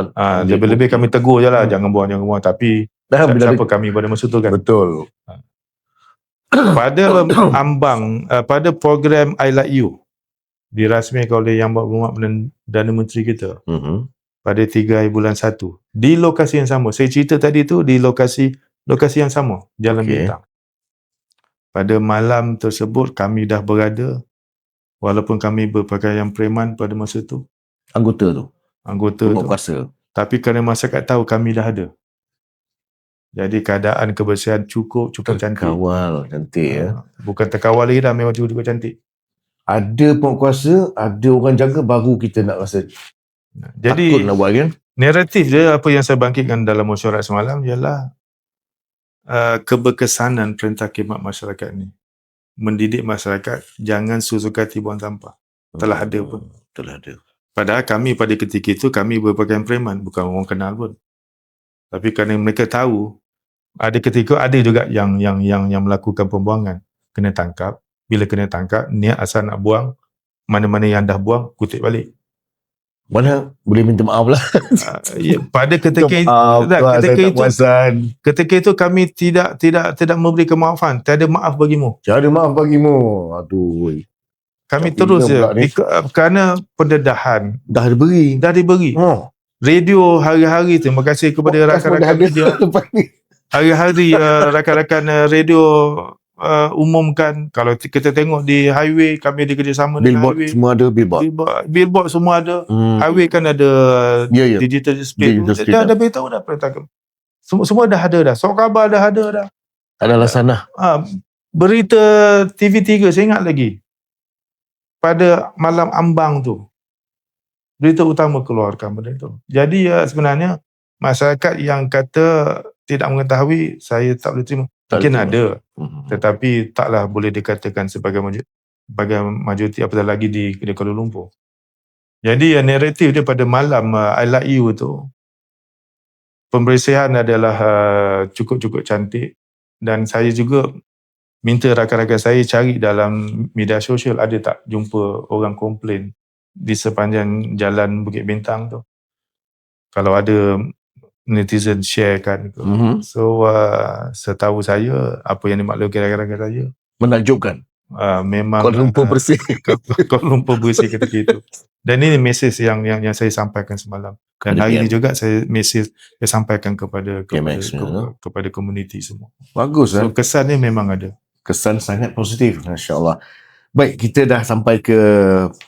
lebih-lebih kami tegur je lah, jangan buang. Tapi siapa kami pada masa tu kan. Betul. Pada ambang, pada program I Like You dirasmikan oleh Yang Berhormat Perdana Menteri kita pada 3 bulan 1 di lokasi yang sama. Saya cerita tadi tu di lokasi yang sama, Jalan Bintang. Pada malam tersebut kami dah berada, walaupun kami berpakaian preman pada masa tu. Anggota tu. Kuasa. Tapi kerana masyarakat tahu kami dah ada. Jadi keadaan kebersihan cukup cantik. Kawal cantik ya. Bukan terkawal lagi dah, memang cukup cantik. Ada penguasa, ada orang jaga, baru kita nak rasa jadi takut nak buat kan. Naratif dia apa yang saya bangkitkan dalam mesyuarat semalam ialah keberkesanan Perintah Khidmat Masyarakat ni. Mendidik masyarakat jangan susukati buang sampah. Telah ada pun. Telah ada. Padahal kami pada ketika itu kami berpakaian preman, bukan orang kenal pun. Tapi kerana mereka tahu, ada ketika ada juga yang melakukan pembuangan, kena tangkap. Bila kena tangkap, niat asal nak buang, mana-mana yang dah buang, kutip balik. Mana boleh minta maaf lah. Pada ketika itu kami tidak memberi kemaafan. Tiada maaf bagimu. Aduh. Kami terus kerana pendedahan dah diberi. Radio hari-hari, terima kasih kepada rakan-rakan media. Hari-hari rakan-rakan radio umumkan. Kalau kita tengok di highway, kami ada kerjasama dengan highway. Semua ada Billboard semua ada. Highway kan ada digital display. Dah beritahu dah perintah. Semua dah ada dah. Surat khabar dah ada dah. Adalah sana. Berita TV3 saya ingat lagi. Pada malam ambang tu, berita utama keluarkan benda tu. Jadi sebenarnya masyarakat yang kata tidak mengetahui, saya tak boleh terima. Mungkin ada, tetapi taklah boleh dikatakan sebagai majoriti, apatah lagi di Kuala Lumpur. Jadi naratif dia pada malam I Like You tu, pembersihan adalah cukup-cukup cantik, dan saya juga minta rakan-rakan saya cari dalam media sosial ada tak jumpa orang komplain di sepanjang jalan Bukit Bintang tu. Kalau ada, netizen sharekan. So setahu saya apa yang dimaklumkan rakan-rakan saya menakjubkan. Memang Kuala Lumpur bersih. Kuala Lumpur bersih ketika itu. Dan ini mesej yang saya sampaikan semalam. Dan hari ini juga mesej saya sampaikan kepada komuniti semua. Bagus. So kesannya memang ada. Kesan sangat positif, masya-Allah. Baik, kita dah sampai ke,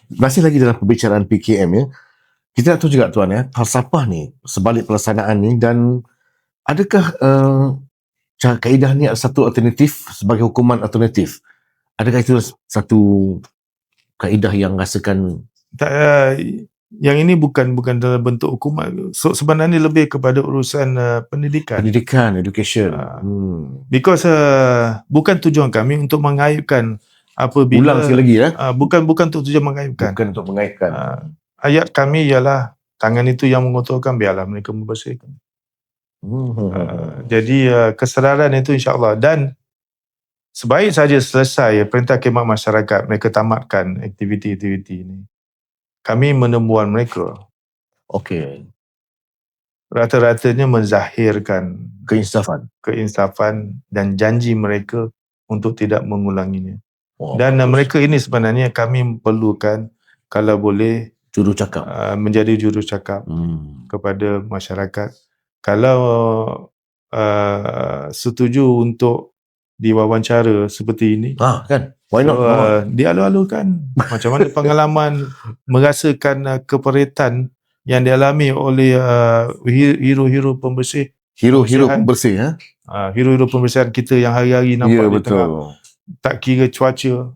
masih lagi dalam pembicaraan PKM ya. Kita nak tahu juga tuan ya, falsafah ni sebalik pelaksanaan ni, dan adakah kaedah ni ada satu alternatif sebagai hukuman alternatif? Adakah itu satu kaedah yang rasakan? Yang ini bukan dalam bentuk hukuman. So, sebenarnya lebih kepada urusan pendidikan. Education. Because bukan tujuan kami untuk mengaibkan apabila. Ulang sekali lagi ya. Bukan untuk tujuan mengaibkan. Bukan untuk mengaibkan. Ayat kami ialah tangan itu yang mengotorkan, biarlah mereka membersihkan. Jadi kesedaran itu insya-Allah, dan sebaik saja selesai Perintah Khidmat Masyarakat, mereka tamatkan aktiviti-aktiviti ini, kami menemuan mereka. Okey. Rata-ratanya menzahirkan keinsafan dan janji mereka untuk tidak mengulanginya. Dan mereka ini sebenarnya kami perlukan, kalau boleh, jurucakap, menjadi jurucakap kepada masyarakat. Kalau setuju untuk diwawancara seperti ini, kan? Why not? Dialu-alukan macam mana pengalaman merasakan keperitan yang dialami oleh hero-hero pembersih. Hero-hero pembersih, hero-hero pembersihan kita yang hari-hari nampak di tengah, tak kira cuaca,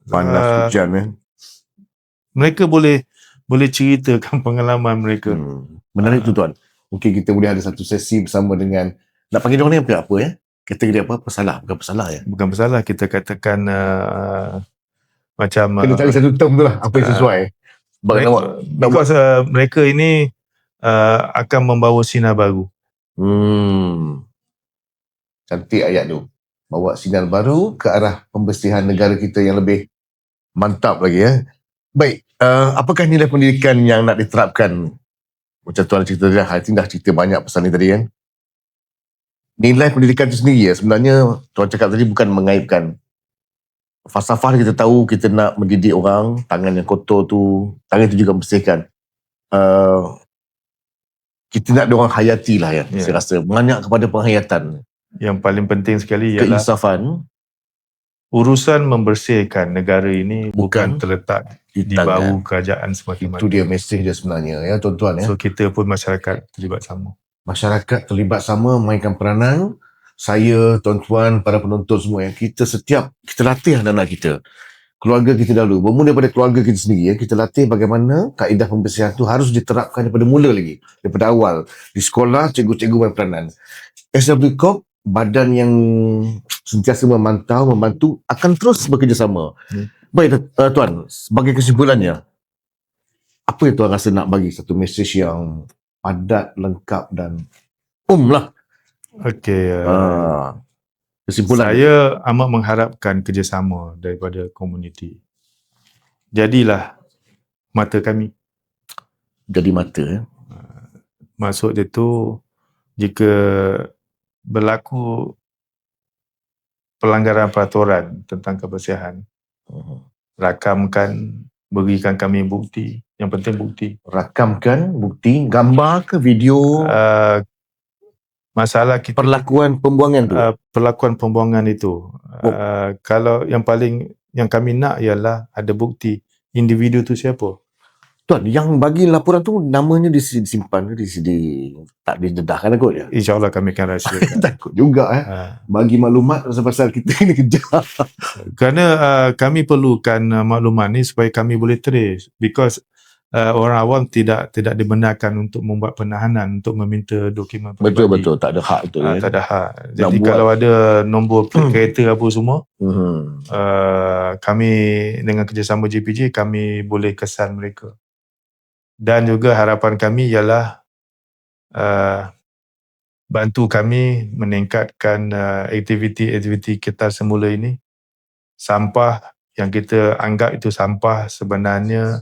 panas, hujan. Mereka boleh ceritakan pengalaman mereka. Menarik tu tuan. Mungkin kita boleh ada satu sesi bersama dengan, nak panggil orang ni apa ya? Kategori apa? Pesalah, bukan pesalah ya. Bukan masalah, kita katakan macam Kena cari satu term tu lah, apa yang sesuai. because mereka ini akan membawa sinar baru. Cantik ayat tu. Bawa sinar baru ke arah pembersihan negara kita yang lebih mantap lagi ya. Baik, apakah nilai pendidikan yang nak diterapkan? Macam tuan cerita dah, I think dah cerita banyak pasal ni tadi kan. Nilai pendidikan tu sendiri ya, sebenarnya tuan cakap tadi bukan mengaibkan. Falsafah kita tahu, kita nak mendidik orang, tangan yang kotor tu, tangan tu juga bersihkan. Kita nak diorang hayati lah ya, saya rasa. Banyak kepada penghayatan. Yang paling penting sekali ialah keinsafan. Urusan membersihkan negara ini bukan terletak di bawah kerajaan semata-mata. Itu dia mesej dia sebenarnya ya tuan-tuan ya. So kita pun masyarakat terlibat sama. Masyarakat terlibat sama, mainkan peranan. Saya, tuan-tuan, para penonton semua yang kita latih anak-anak kita. Keluarga kita dahulu. Bermula daripada keluarga kita sendiri ya. Kita latih bagaimana kaedah pembersihan tu harus diterapkan daripada mula lagi. Daripada awal. Di sekolah, cikgu-cikgu main peranan. SW Corp, badan yang sentiasa memantau, membantu, akan terus bekerjasama. Baik, tuan, sebagai kesimpulannya, apa yang tuan rasa nak bagi satu mesej yang padat, lengkap dan lah. Okey. Kesimpulan. Saya amat mengharapkan kerjasama daripada komuniti. Jadilah mata kami. Jadi mata ya. Maksud dia tu, jika berlaku pelanggaran peraturan tentang kebersihan, rakamkan, berikan kami bukti. Yang penting bukti. Rakamkan bukti, gambar ke video, masalah kita, perlakuan pembuangan tu. Perlakuan pembuangan itu. Kalau yang kami nak ialah ada bukti individu tu siapa. Tuan, yang bagi laporan tu namanya disimpan ke tak didedahkan kot ya? InsyaAllah kami akan rahsiakan. Takut juga bagi maklumat pasal kita kena kejar. Kerana kami perlukan maklumat ni supaya kami boleh trace. Because orang awam tidak dibenarkan untuk membuat penahanan untuk meminta dokumen peribadi. Betul, tak ada hak tu. Tak ada hak. Jadi kalau ada nombor kereta apa semua, kami dengan kerjasama JPJ kami boleh kesan mereka. Dan juga harapan kami ialah bantu kami meningkatkan aktiviti-aktiviti kita semula ini. Sampah yang kita anggap itu sampah sebenarnya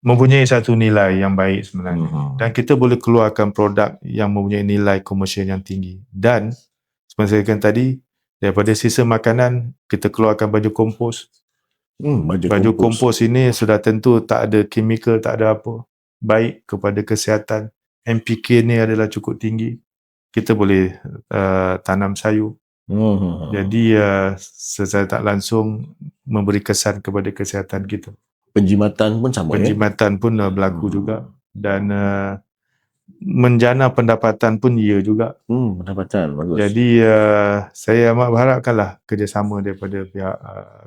mempunyai satu nilai yang baik sebenarnya. Dan kita boleh keluarkan produk yang mempunyai nilai komersial yang tinggi. Dan seperti saya katakan tadi, daripada sisa makanan, kita keluarkan baju kompos. Baju kompos ini sudah tentu tak ada kimikal, tak ada apa. Baik kepada kesihatan. NPK ni adalah cukup tinggi. Kita boleh tanam sayur. Jadi secara tak langsung memberi kesan kepada kesihatan kita. Penjimatan pun sama. Penjimatan pun berlaku juga. Dan menjana pendapatan pun ia juga. Pendapatan, bagus. Jadi saya amat berharapkanlah kerjasama daripada pihak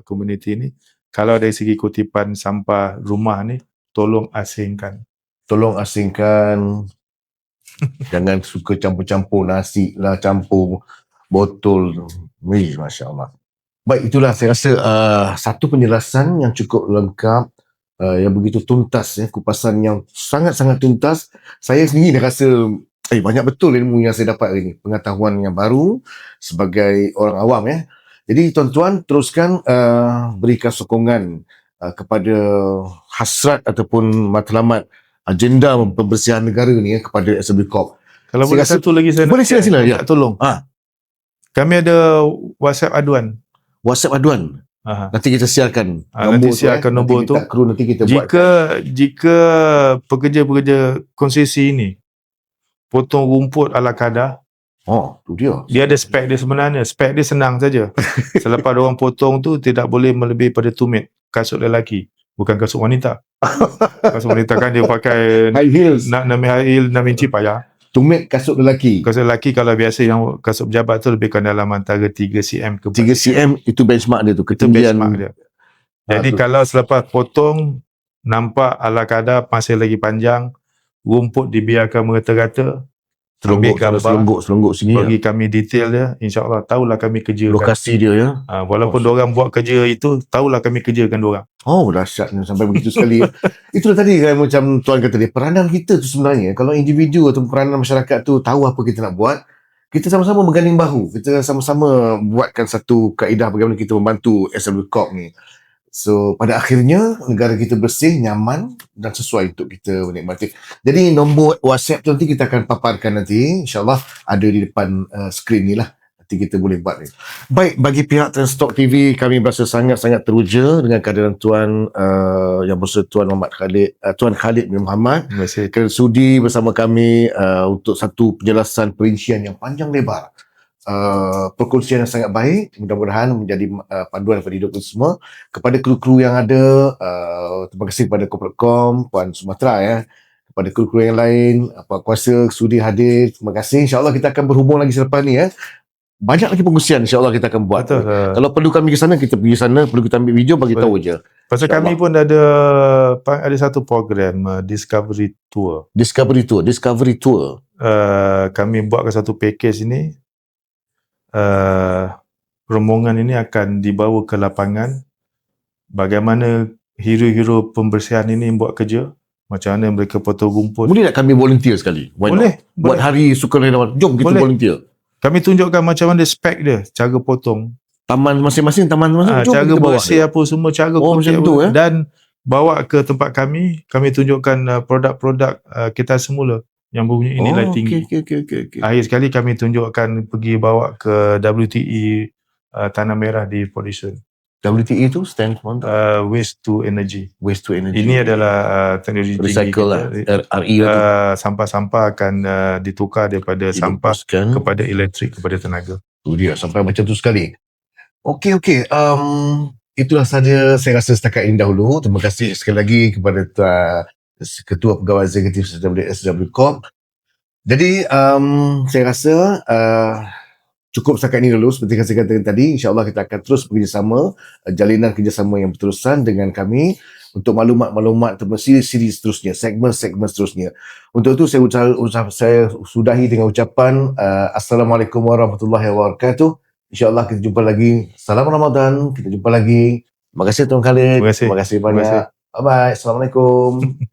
komuniti ini. Kalau dari segi kutipan sampah rumah ni, tolong asingkan. Jangan suka campur-campur nasi lah, campur botol. Masya Allah. Baik, itulah saya rasa satu penjelasan yang cukup lengkap, yang begitu tuntas ya, kupasan yang sangat-sangat tuntas. Saya sendiri dah rasa banyak betul ilmu yang saya dapat hari ini, pengetahuan yang baru sebagai orang awam ya. Jadi tuan-tuan teruskan berikan sokongan kepada hasrat ataupun matlamat agenda pembersihan negara ni ya, kepada SW Corp. Kalau boleh satu lagi saya boleh sila ya. Tolong. Kami ada WhatsApp aduan. Nanti kita siarkan nombor tu. Nanti kita buat. Jika pekerja-pekerja konsesi ini potong rumput ala kadar, tu dia. Dia ada spek dia sebenarnya. Spek dia senang saja. Selepas orang potong tu tidak boleh melebihi pada tumit kasut lelaki, bukan kasut wanita. Kasut wanita kan dia pakai high heels. Nak high heel 6 inci payah. Tumit kasut lelaki. Kasut lelaki kalau biasa yang kasut pejabat tu lebih kurang dalam antara 3 cm ke 3 cm itu benchmark dia tu, ketinggian dia. Jadi kalau selepas potong nampak ala kadar masih lagi panjang, rumput dibiarkan merata-rata, ambil gambar, selonggok sini bagi kami detail dia, insyaAllah tahulah kami kerjakan. lokasi dia ya. Walaupun diorang buat kerja itu, tahulah kami kerjakan diorang. Oh, dahsyatnya sampai begitu sekali. Itulah tadi kan macam tuan kata dia, peranan kita tu sebenarnya, kalau individu atau peranan masyarakat tu tahu apa kita nak buat, kita sama-sama berganding bahu, kita sama-sama buatkan satu kaedah bagaimana kita membantu SW Corp ni. So pada akhirnya negara kita bersih, nyaman dan sesuai untuk kita menikmati. Jadi nombor WhatsApp tu nanti kita akan paparkan nanti, insyaAllah ada di depan skrin ni lah. Nanti kita boleh buat ni. Baik, bagi pihak Transtalk TV, kami berasa sangat-sangat teruja dengan kehadiran Tuan yang berserta Tuan Muhammad Khalid, Tuan Khalid bin Muhammad. Terima kasih. Kerana sudi bersama kami untuk satu penjelasan perincian yang panjang lebar. Perkongsian yang sangat baik, mudah-mudahan menjadi panduan kepada hidup kita semua. Kepada kru-kru yang ada, terima kasih kepada Corporate.com, Puan Sumatra ya, kepada kru-kru yang lain, apa kuasa sudi hadir, terima kasih. InsyaAllah kita akan berhubung lagi selepas ni ya. Banyak lagi pengusian insyaAllah kita akan buat. Betul. Kalau perlu kami ke sana, kita pergi sana. Perlu kita ambil video, bagi tahu je. Pasal kami pun ada satu program Discovery Tour. Discovery Tour. Kami buatkan satu package ini. Rombongan ini akan dibawa ke lapangan. Bagaimana hero-hero pembersihan ini buat kerja. Macam mana mereka potong rumput. Boleh tak kami volunteer sekali? Why Boleh. not? Buat hari sukarelawan. Jom kita Boleh. volunteer. Kami tunjukkan macam mana spek dia, cara potong. Taman masing-masing, jom Cara kita bawa. bersih apa semua, cara macam tu ya. Dan bawa ke tempat kami tunjukkan produk-produk kita semula yang mempunyai nilai tinggi. Okay. Akhir sekali kami tunjukkan pergi bawa ke WTE Tanah Merah di Port Dickson. WTE tu stand for Waste to Energy. Waste to Energy. Ini adalah teknologi recycle lah. RE lah. Sampah-sampah akan ditukar daripada sampah kepada elektrik, kepada tenaga. Tu dia, sampai macam tu sekali. Okey. Itulah saja saya rasa setakat ini dahulu. Terima kasih sekali lagi kepada Ketua Pegawai Eksekutif SW Corp. Jadi saya rasa cukup setakat ini dulu. Seperti yang saya katakan tadi, insyaAllah kita akan terus bekerjasama, jalinan kerjasama yang berterusan dengan kami untuk maklumat-maklumat atau siri-siri seterusnya, segmen-segmen seterusnya. Untuk itu saya sudahi dengan ucapan Assalamualaikum warahmatullahi wabarakatuh. InsyaAllah kita jumpa lagi. Salam Ramadan. Kita jumpa lagi. Terima kasih Tuan Khalid. Terima kasih banyak. Bye-bye. Assalamualaikum.